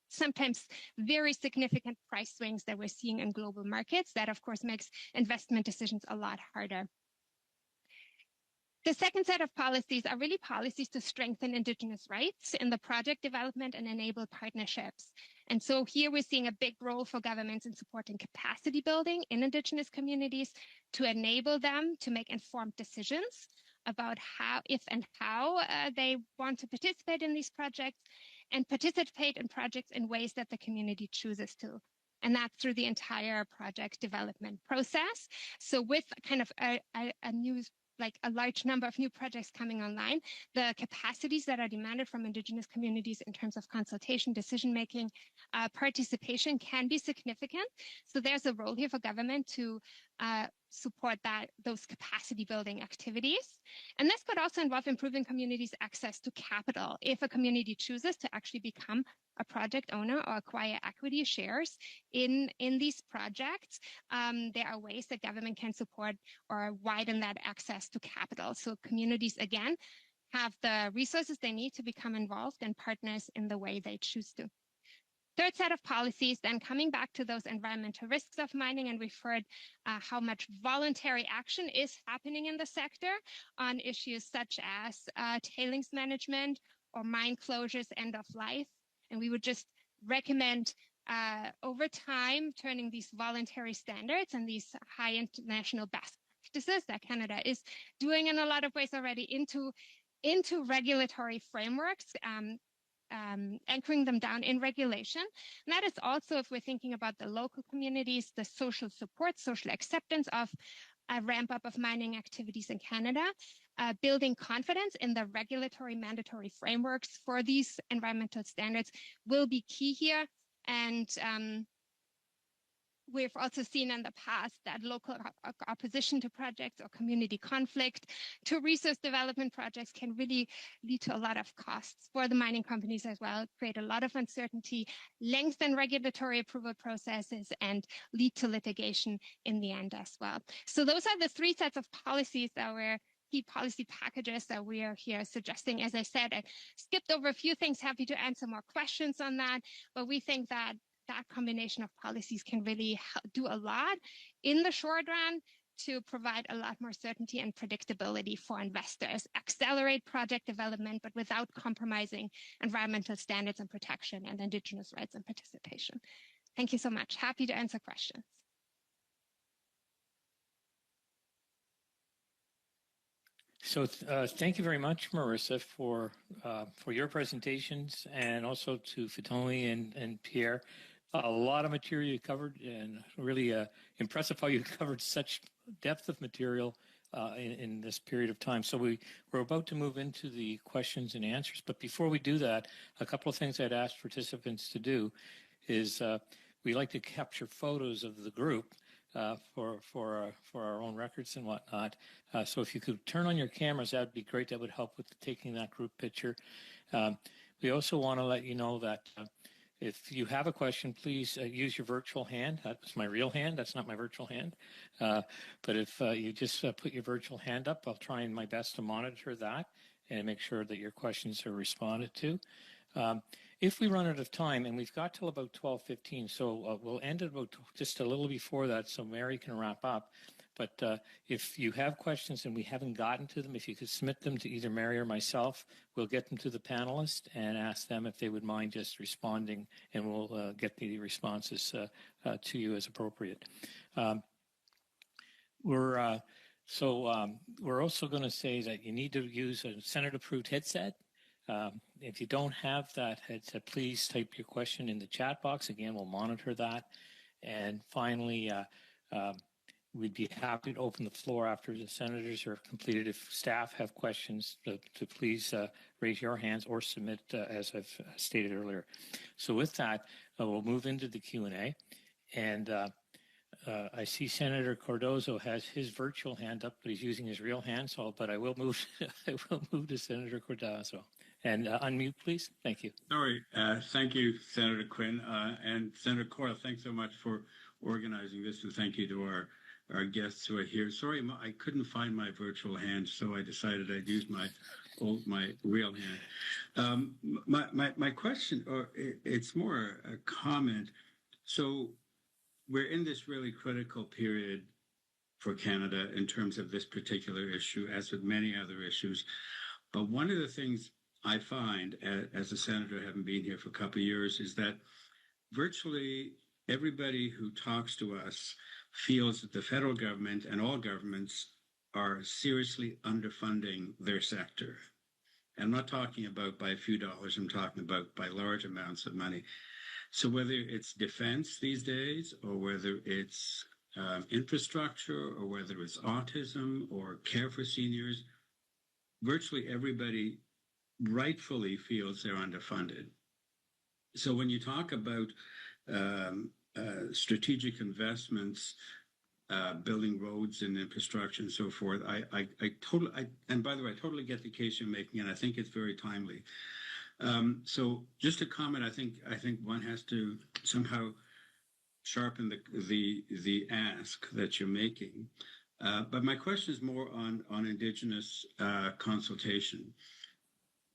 sometimes very significant price swings that we're seeing in global markets. That, of course, makes investment decisions a lot harder. The second set of policies are really policies to strengthen Indigenous rights in the project development and enable partnerships. And so here we're seeing a big role for governments in supporting capacity building in Indigenous communities to enable them to make informed decisions about how, if and how they want to participate in these projects and participate in projects in ways that the community chooses to. And that's through the entire project development process. So with kind of a large number of new projects coming online, the capacities that are demanded from Indigenous communities in terms of consultation, decision-making, participation can be significant. So there's a role here for government to support those capacity building activities. And this could also involve improving communities' access to capital. If a community chooses to actually become a project owner or acquire equity shares in these projects, there are ways that government can support or widen that access to capital. So communities, again, have the resources they need to become involved and partners in the way they choose to. Third set of policies, then coming back to those environmental risks of mining, and we've heard how much voluntary action is happening in the sector on issues such as tailings management or mine closures, end of life. And we would just recommend over time turning these voluntary standards and these high international best practices that Canada is doing in a lot of ways already into regulatory frameworks, anchoring them down in regulation. And that is also, if we're thinking about the local communities, the social support, social acceptance of a ramp up of mining activities in Canada. Building confidence in the regulatory mandatory frameworks for these environmental standards will be key here. And we've also seen in the past that local opposition to projects or community conflict to resource development projects can really lead to a lot of costs for the mining companies as well, create a lot of uncertainty, lengthen regulatory approval processes, and lead to litigation in the end as well. So those are the three sets of policies that we're key policy packages that we are here suggesting. As I said, I skipped over a few things, happy to answer more questions on that, but we think that that combination of policies can really do a lot in the short run to provide a lot more certainty and predictability for investors, accelerate project development, but without compromising environmental standards and protection and Indigenous rights and participation. Thank you so much. Happy to answer questions. So thank you very much, Marissa, for your presentations, and also to Fatoni and Pierre. A lot of material you covered, and really impressive how you covered such depth of material in this period of time. So we're about to move into the questions and answers, but before we do that, a couple of things I'd ask participants to do is we like to capture photos of the group for our own records and whatnot. So if you could turn on your cameras, that'd be great. That would help with taking that group picture. We also want to let you know that if you have a question, please use your virtual hand. That was my real hand. That's not my virtual hand. But if you just put your virtual hand up, I'll try my best to monitor that and make sure that your questions are responded to. If we run out of time, and we've got till about 12:15, so we'll end at about just a little before that so Mary can wrap up. But if you have questions and we haven't gotten to them, if you could submit them to either Mary or myself, we'll get them to the panelists and ask them if they would mind just responding, and we'll get the responses to you as appropriate. We're also going to say that you need to use a Senate-approved headset. If you don't have that headset, please type your question in the chat box. Again, we'll monitor that. And finally, we'd be happy to open the floor after the senators are completed. If staff have questions, to please raise your hands or submit as I've stated earlier. So with that, we'll move into the Q&A. And I see Senator Cardozo has his virtual hand up, but he's using his real hand. But I will move. I will move to Senator Cardozo. And unmute, please. Thank you. Sorry. Thank you, Senator Quinn. And Senator Cora, thanks so much for organizing this. And thank you to our guests who are here. Sorry, I couldn't find my virtual hand, so I decided I'd use my real hand. My question, or it's more a comment. So we're in this really critical period for Canada in terms of this particular issue, as with many other issues. But one of the things I find, as a senator, having been here for a couple of years, is that virtually everybody who talks to us feels that the federal government and all governments are seriously underfunding their sector. I'm not talking about by a few dollars, I'm talking about by large amounts of money. So whether it's defense these days, or whether it's infrastructure, or whether it's autism or care for seniors, virtually everybody rightfully feels they're underfunded. So when you talk about strategic investments, building roads and infrastructure and so forth, and by the way, I totally get the case you're making, and I think it's very timely. So just a comment, I think one has to somehow sharpen the ask that you're making. But my question is more on Indigenous consultation.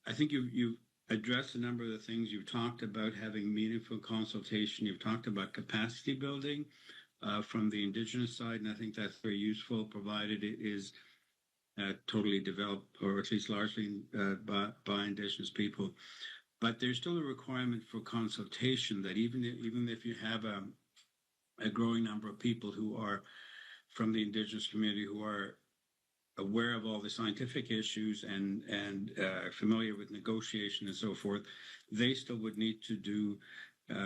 I think you've addressed a number of the things. You've talked about having meaningful consultation. You've talked about capacity building from the Indigenous side, and I think that's very useful, provided it is totally developed, or at least largely by Indigenous people. But there's still a requirement for consultation, that even if you have a growing number of people who are from the Indigenous community, who are aware of all the scientific issues and familiar with negotiation and so forth, they still would need to do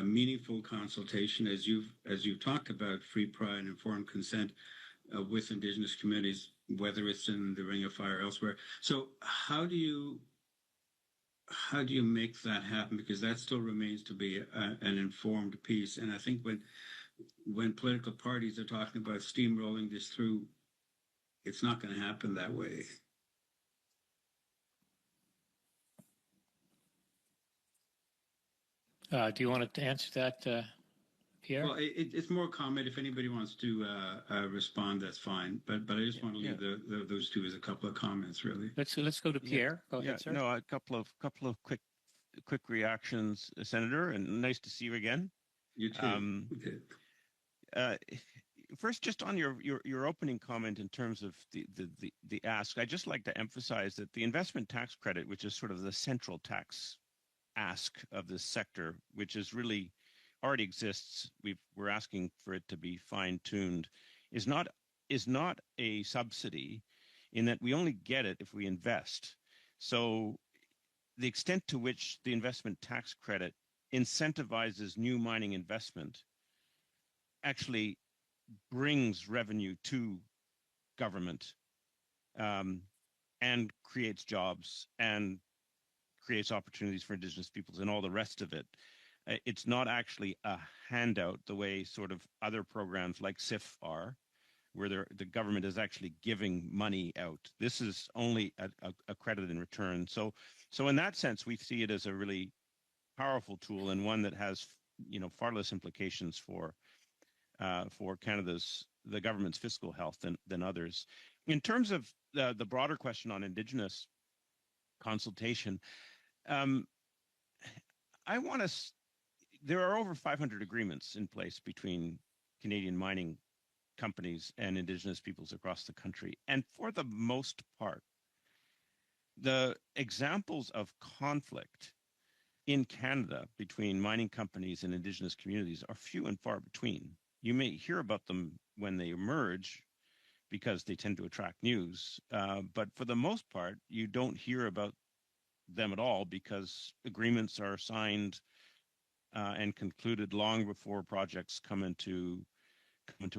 meaningful consultation, as you've talked about, free, prior, and informed consent. with Indigenous communities, whether it's in the Ring of Fire or elsewhere. So how do you make that happen? Because that still remains to be an informed piece. And I think when political parties are talking about steamrolling this through, it's not going to happen that way. Do you want to answer that, Pierre? Well, it's more comment. If anybody wants to respond, that's fine. But I just want to leave those two as a couple of comments, really. Let's go to Pierre. Go ahead, sir. No, a couple of quick reactions, Senator, and nice to see you again. You too. First, just on your opening comment in terms of the ask, I'd just like to emphasize that the investment tax credit, which is sort of the central tax ask of this sector, which is really already exists, we're asking for it to be fine-tuned, is not a subsidy, in that we only get it if we invest. So the extent to which the investment tax credit incentivizes new mining investment actually brings revenue to government, and creates jobs and creates opportunities for Indigenous peoples and all the rest of it. It's not actually a handout the way sort of other programs like SIF are, where the government is actually giving money out. This is only a credit in return. So in that sense, we see it as a really powerful tool, and one that has far less implications for the government's fiscal health than others. In terms of the broader question on Indigenous consultation, there are over 500 agreements in place between Canadian mining companies and Indigenous peoples across the country. And for the most part, the examples of conflict in Canada between mining companies and Indigenous communities are few and far between. You may hear about them when they emerge because they tend to attract news. But for the most part, you don't hear about them at all because agreements are signed and concluded long before projects come into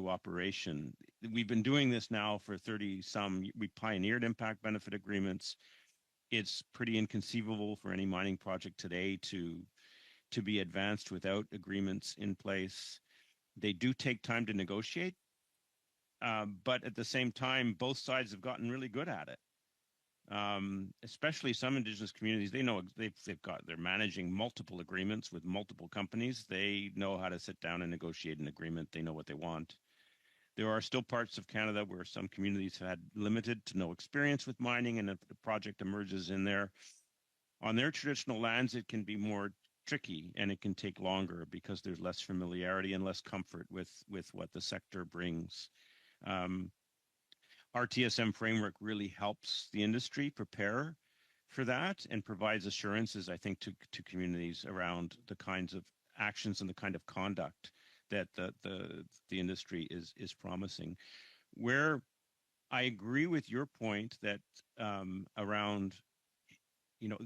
operation. We've been doing this now for 30-some. We pioneered impact benefit agreements. It's pretty inconceivable for any mining project today to be advanced without agreements in place. They do take time to negotiate, but at the same time, both sides have gotten really good at it. Especially some Indigenous communities, they know they're managing multiple agreements with multiple companies. They know how to sit down and negotiate an agreement. They know what they want. There are still parts of Canada where some communities have had limited to no experience with mining, and if the project emerges on their traditional lands, it can be more tricky and it can take longer because there's less familiarity and less comfort with what the sector brings. Our TSM framework really helps the industry prepare for that and provides assurances, I think, to communities around the kinds of actions and the kind of conduct that the industry is promising. Where I agree with your point that around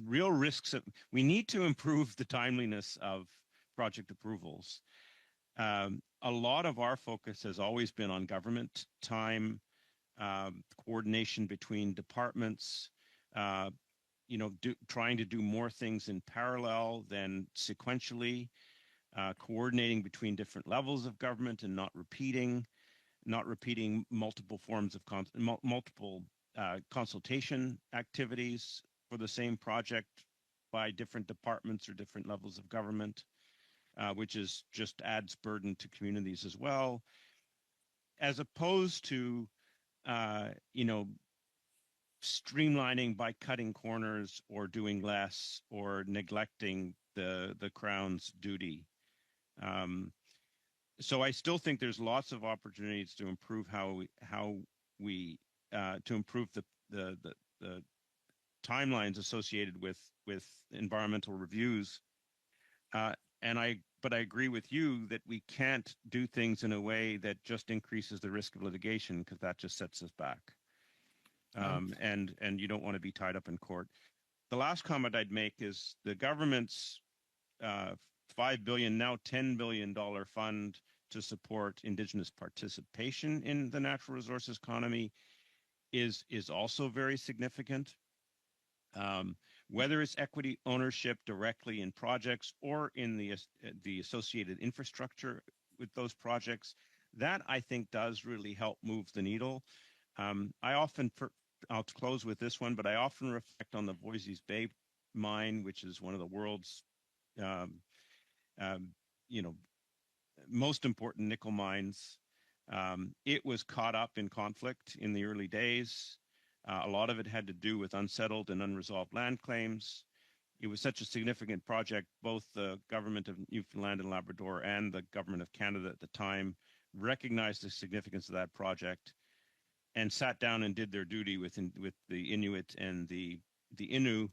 real risks, we need to improve the timeliness of project approvals. A lot of our focus has always been on government time, coordination between departments, trying to do more things in parallel than sequentially, coordinating between different levels of government and not repeating multiple forms of multiple consultation activities for the same project by different departments or different levels of government, which is just adds burden to communities as well, as opposed to streamlining by cutting corners or doing less or neglecting the Crown's duty. So I still think there's lots of opportunities to improve how we to improve the timelines associated with environmental reviews. But I agree with you that we can't do things in a way that just increases the risk of litigation, because that just sets us back. And you don't want to be tied up in court. The last comment I'd make is the government's $5 billion, now $10 billion fund to support Indigenous participation in the natural resources economy is also very significant. Whether it's equity ownership directly in projects or in the associated infrastructure with those projects, that I think does really help move the needle. I'll close with this one, but I often reflect on the Voisey's Bay mine, which is one of the world's, most important nickel mines. It was caught up in conflict in the early days. A lot of it had to do with unsettled and unresolved land claims. It was such a significant project, both the government of Newfoundland and Labrador and the government of Canada at the time recognized the significance of that project and sat down and did their duty with the Inuit and the Innu.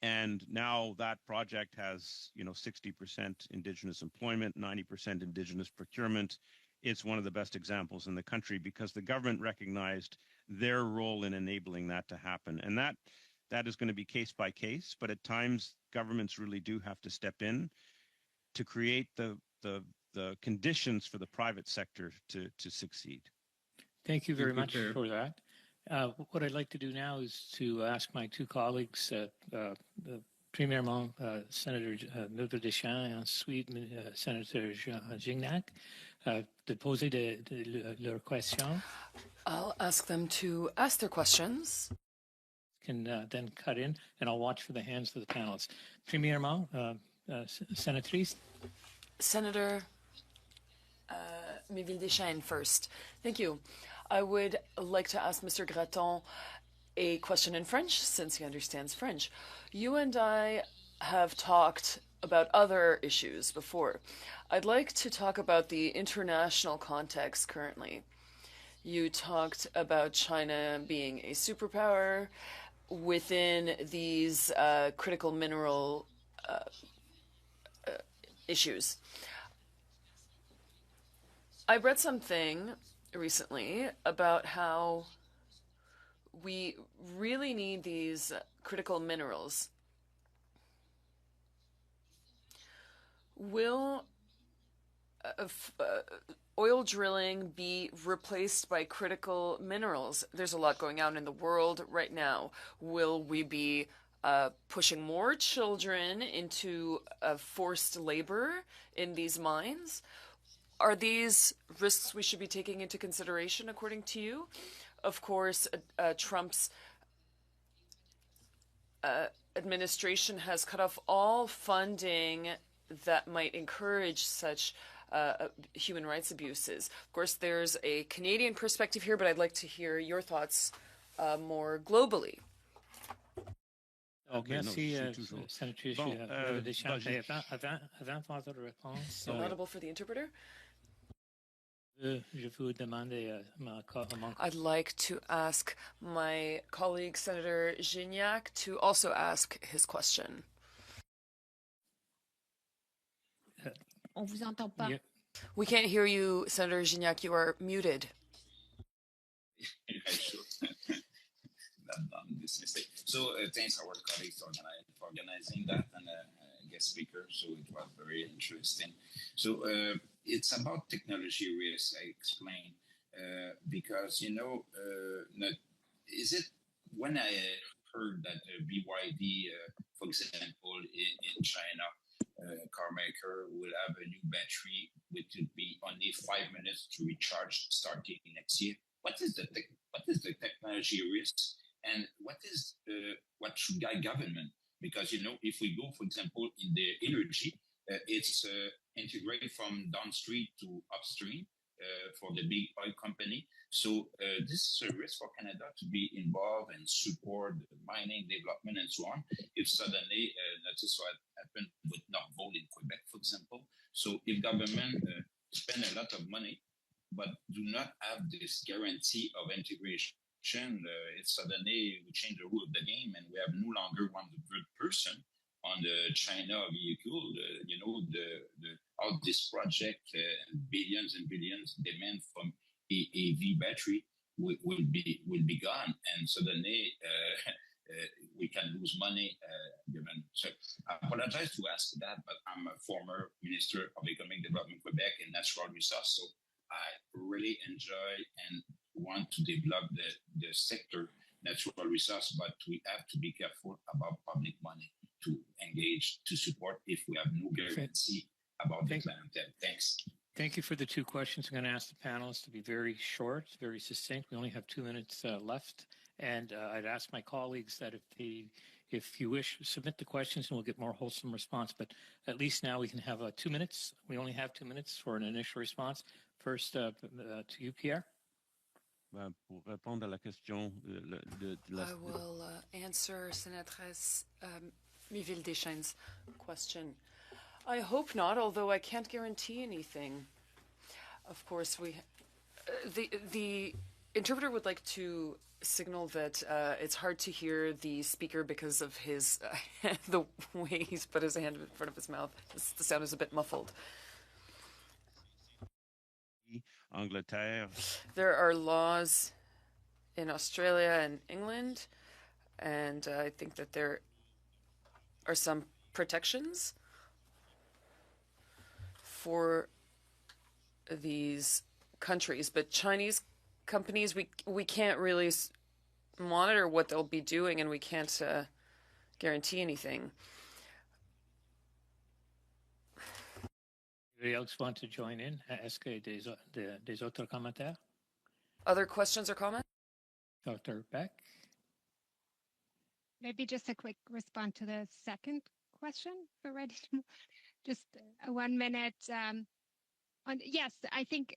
And now that project has, 60% Indigenous employment, 90% Indigenous procurement. It's one of the best examples in the country because the government recognized their role in enabling that to happen. And that is going to be case by case, but at times governments really do have to step in to create the conditions for the private sector to succeed. Thank you very much for that. What I'd like to do now is to ask my two colleagues, premièrement, Senator Mildred Deschamps, and ensuite Senator Gignac, de poser leurs questions. I'll ask them to ask their questions. Can then cut in, and I'll watch for the hands of the panelists. Premièrement, Senatrice. Senator Méville-Deschênes first. Thank you. I would like to ask Mr. Gratton a question in French, since he understands French. You and I have talked about other issues before. I'd like to talk about the international context currently. You talked about China being a superpower within these critical mineral issues. I read something recently about how we really need these critical minerals. Will oil drilling be replaced by critical minerals? There's a lot going on in the world right now. Will we be pushing more children into forced labor in these mines? Are these risks we should be taking into consideration, according to you? Of course, Trump's administration has cut off all funding that might encourage such human rights abuses. Of course, there's a Canadian perspective here, but I'd like to hear your thoughts more globally. Merci, Senatrice Deschamps. Avant votre réponse, audible for the interpreter. Je vous demande I'd like to ask my colleague, Senator Gignac, to also ask his question. On vous entend pas. Yeah. We can't hear you, Senator Gignac. You are muted. So thanks our colleagues for organizing that and guest speaker. So it was very interesting. So it's about technology risk, I explained, because, is it when I heard that BYD, for example, in China, car maker will have a new battery which would be only 5 minutes to recharge starting next year. What is the technology risk, and what should guide government? Because if we go, for example, in the energy, it's integrated from downstream to upstream for the big oil company. So this is a risk for Canada to be involved and support the mining development and so on. If suddenly notice what happened with Northvolt in Quebec, for example. So if government spend a lot of money, but do not have this guarantee of integration, it's suddenly we change the rule of the game and we have no longer 100% on the China vehicle. All this project, billions and billions demand from EV battery will be gone, and suddenly we can lose money given. So I apologize to ask that, but I'm a former Minister of Economic Development Quebec and Natural Resources, so I really enjoy and want to develop the sector natural resource, but we have to be careful about public money to engage, to support if we have no guarantee about the clientele. Thanks. Thank you for the two questions. I'm going to ask the panelists to be very short, very succinct. We only have 2 minutes left. And I'd ask my colleagues that if you wish, submit the questions and we'll get more wholesome response. But at least now we can have 2 minutes. We only have 2 minutes for an initial response. First, to you, Pierre. Pour répondre à la question I will answer Sénatrice Miville Deschênes' question. I hope not, although I can't guarantee anything. Of course, the interpreter would like to signal that it's hard to hear the speaker because of his the way he's put his hand in front of his mouth. The sound is a bit muffled. Angleterre. There are laws in Australia and England, and I think that there are some protections for these countries, but Chinese companies, we can't really monitor what they'll be doing, and we can't guarantee anything. Anybody else want to join in? Est-ce que des autres commentaires? Other questions or comments? Dr. Beck? Maybe just a quick response to the second question for ready to just 1 minute. Yes, I think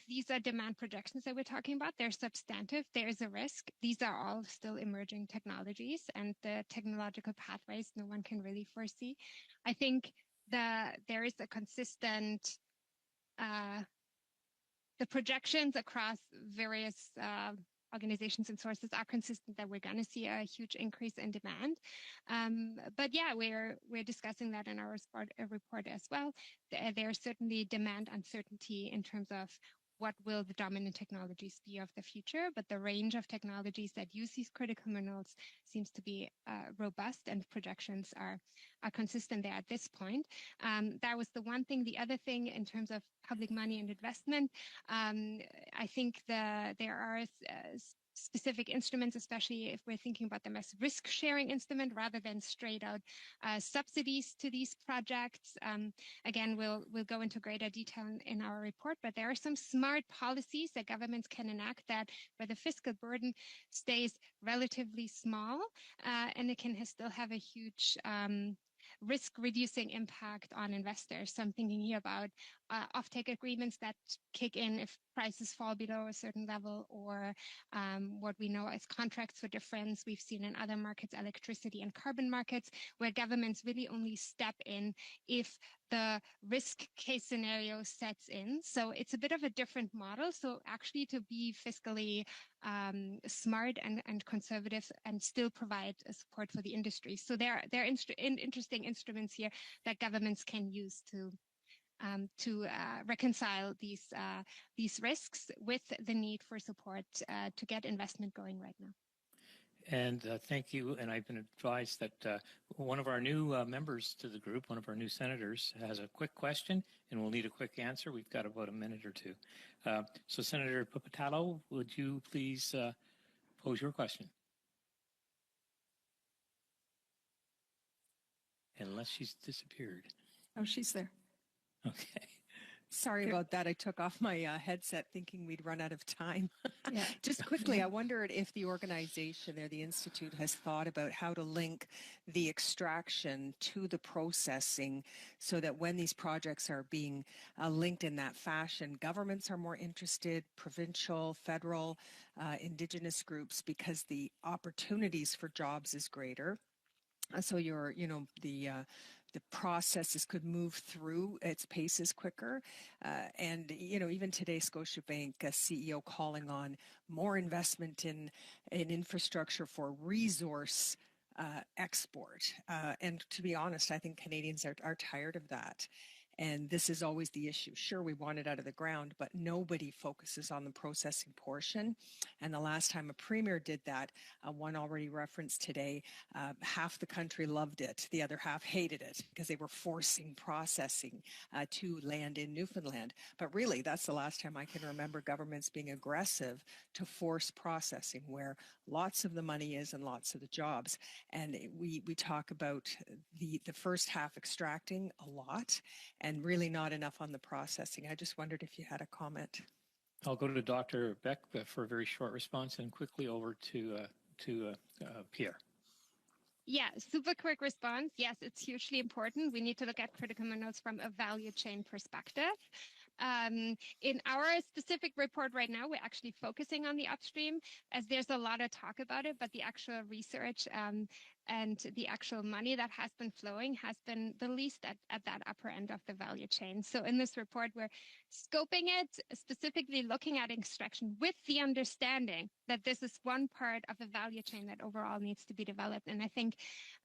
these are demand projections that we're talking about. They're substantive. There is a risk. These are all still emerging technologies, and the technological pathways no one can really foresee. I think there is a consistent the projections across various organizations and sources are consistent that we're going to see a huge increase in demand. But yeah, we're discussing that in our report as well. There's certainly demand uncertainty in terms of what will the dominant technologies be of the future, but the range of technologies that use these critical minerals seems to be robust, and projections are consistent there at this point. That was the one thing. The other thing, in terms of public money and investment, I think there are specific instruments, especially if we're thinking about them as risk-sharing instrument rather than straight-out subsidies to these projects. Again, we'll go into greater detail in our report, but there are some smart policies that governments can enact that where the fiscal burden stays relatively small, and it can still have a huge risk-reducing impact on investors. So I'm thinking here about offtake agreements that kick in if prices fall below a certain level, or what we know as contracts for difference. We've seen in other markets, electricity and carbon markets, where governments really only step in if the risk case scenario sets in. So it's a bit of a different model. So actually to be fiscally smart and conservative and still provide support for the industry. So there are interesting instruments here that governments can use to reconcile these risks with the need for support to get investment going right now. And thank you. And I've been advised that one of our new members to the group, one of our new senators, has a quick question, and we'll need a quick answer. We've got about a minute or two. So Senator Papatalo, would you please pose your question? Unless she's disappeared. Oh, she's there. Okay. Sorry about that. I took off my headset thinking we'd run out of time. Yeah. Just quickly, I wondered if the organization or the Institute has thought about how to link the extraction to the processing so that when these projects are being linked in that fashion, governments are more interested, provincial, federal, indigenous groups, because the opportunities for jobs is greater. So the processes could move through, its pace is quicker. And, even today, Scotiabank CEO calling on more investment in infrastructure for resource export. And to be honest, I think Canadians are tired of that. And this is always the issue. Sure, we want it out of the ground, but nobody focuses on the processing portion. And the last time a premier did that, one already referenced today, half the country loved it. The other half hated it because they were forcing processing to land in Newfoundland. But really, that's the last time I can remember governments being aggressive to force processing, where lots of the money is and lots of the jobs. And we talk about the first half extracting a lot and really not enough on the processing. I just wondered if you had a comment. I'll go to Dr. Beck for a very short response and quickly over to Pierre. Yeah, super quick response. Yes, it's hugely important. We need to look at critical minerals from a value chain perspective. In our specific report right now, we're actually focusing on the upstream, as there's a lot of talk about it, but the actual research and the actual money that has been flowing has been the least at that upper end of the value chain. So in this report, we're scoping it, specifically looking at extraction with the understanding that this is one part of the value chain that overall needs to be developed. And I think,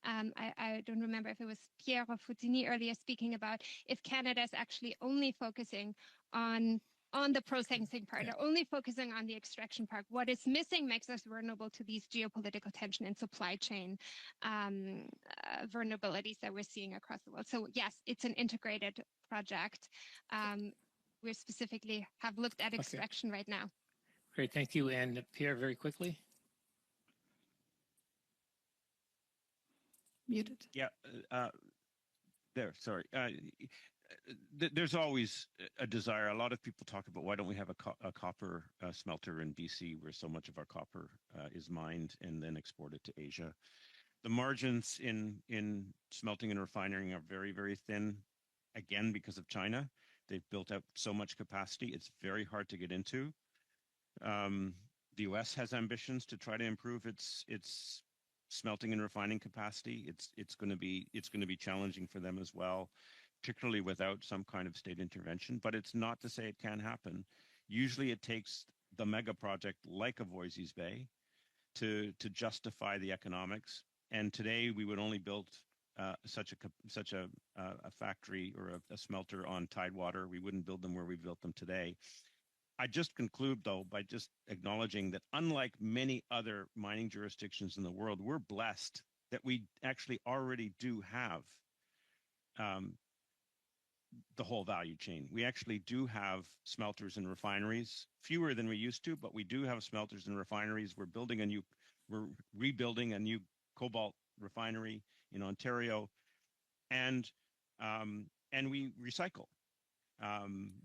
I don't remember if it was Pierre or Foutini earlier speaking about if Canada is actually only focusing on the processing part, or only focusing on the extraction part. What is missing makes us vulnerable to these geopolitical tension and supply chain vulnerabilities that we're seeing across the world. So yes, it's an integrated project. We specifically have looked at extraction right now. Great, thank you. And Pierre, very quickly. Muted. Yeah, sorry. There's always a desire. A lot of people talk about why don't we have a copper smelter in BC, where so much of our copper is mined and then exported to Asia. The margins in smelting and refining are very, very thin, again, because of China. They've built out so much capacity. It's very hard to get into. The US has ambitions to try to improve its smelting and refining capacity. It's going to be challenging for them as well, particularly without some kind of state intervention. But it's not to say it can't happen. Usually, it takes the mega project like a Voisey's Bay to justify the economics. And today, we would only build such a factory or a smelter on Tidewater. We wouldn't build them where we built them today. I just conclude, though, by just acknowledging that unlike many other mining jurisdictions in the world, we're blessed that we actually already do have the whole value chain. We actually do have smelters and refineries, fewer than we used to, but we do have smelters and refineries. We're rebuilding a new cobalt refinery in Ontario, and we recycle.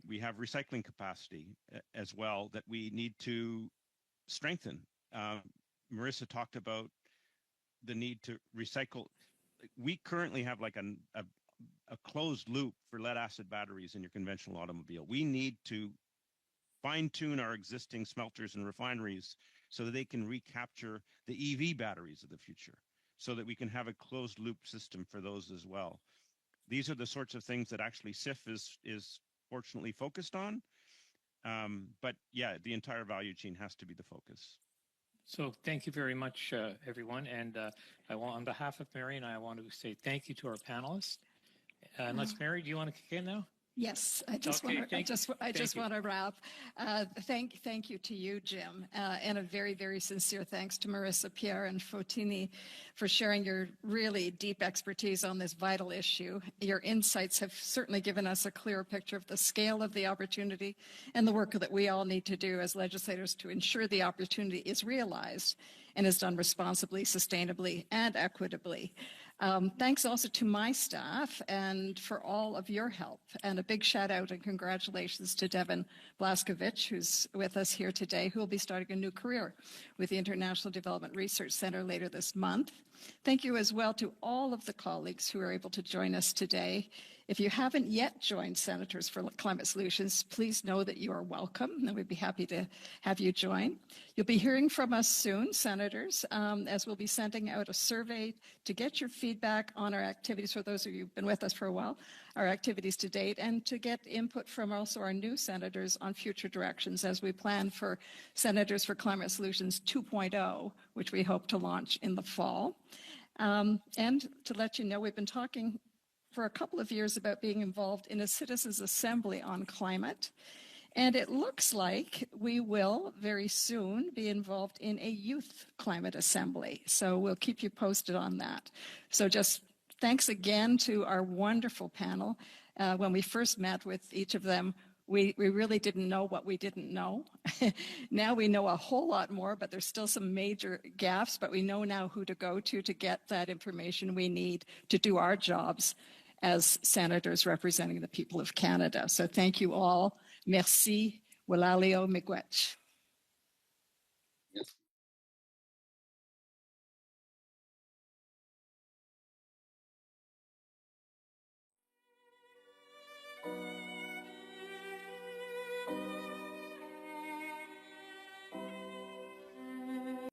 We have recycling capacity as well that we need to strengthen. Marissa talked about the need to recycle. We currently have like a closed loop for lead acid batteries in your conventional automobile. We need to fine tune our existing smelters and refineries so that they can recapture the EV batteries of the future, so that we can have a closed loop system for those as well. These are the sorts of things that actually SIF is fortunately focused on. But yeah, the entire value chain has to be the focus. So thank you very much, everyone. And I want, on behalf of Marion, I want to say thank you to our panelists. Unless Mary, do you want to kick in now? Yes, I just want to wrap. Thank you to you, Jim, and a very, very sincere thanks to Marissa, Pierre, and Foutini for sharing your really deep expertise on this vital issue. Your insights have certainly given us a clearer picture of the scale of the opportunity and the work that we all need to do as legislators to ensure the opportunity is realized and is done responsibly, sustainably, and equitably. Thanks also to my staff and for all of your help. And a big shout out and congratulations to Devin Blaskovich, who's with us here today, who will be starting a new career with the International Development Research Center later this month. Thank you as well to all of the colleagues who are able to join us today. If you haven't yet joined Senators for Climate Solutions, please know that you are welcome, and we'd be happy to have you join. You'll be hearing from us soon, Senators, as we'll be sending out a survey to get your feedback on our activities, for those of you who've been with us for a while, our activities to date, and to get input from also our new Senators on future directions as we plan for Senators for Climate Solutions 2.0, which we hope to launch in the fall. And to let you know, we've been talking for a couple of years about being involved in a citizens' assembly on climate. And it looks like we will very soon be involved in a youth climate assembly. So we'll keep you posted on that. So just thanks again to our wonderful panel. When we first met with each of them, we really didn't know what we didn't know. Now we know a whole lot more, but there's still some major gaps, but we know now who to go to get that information we need to do our jobs as senators representing the people of Canada. So thank you all. Merci. Walaleo miigwech. Yes.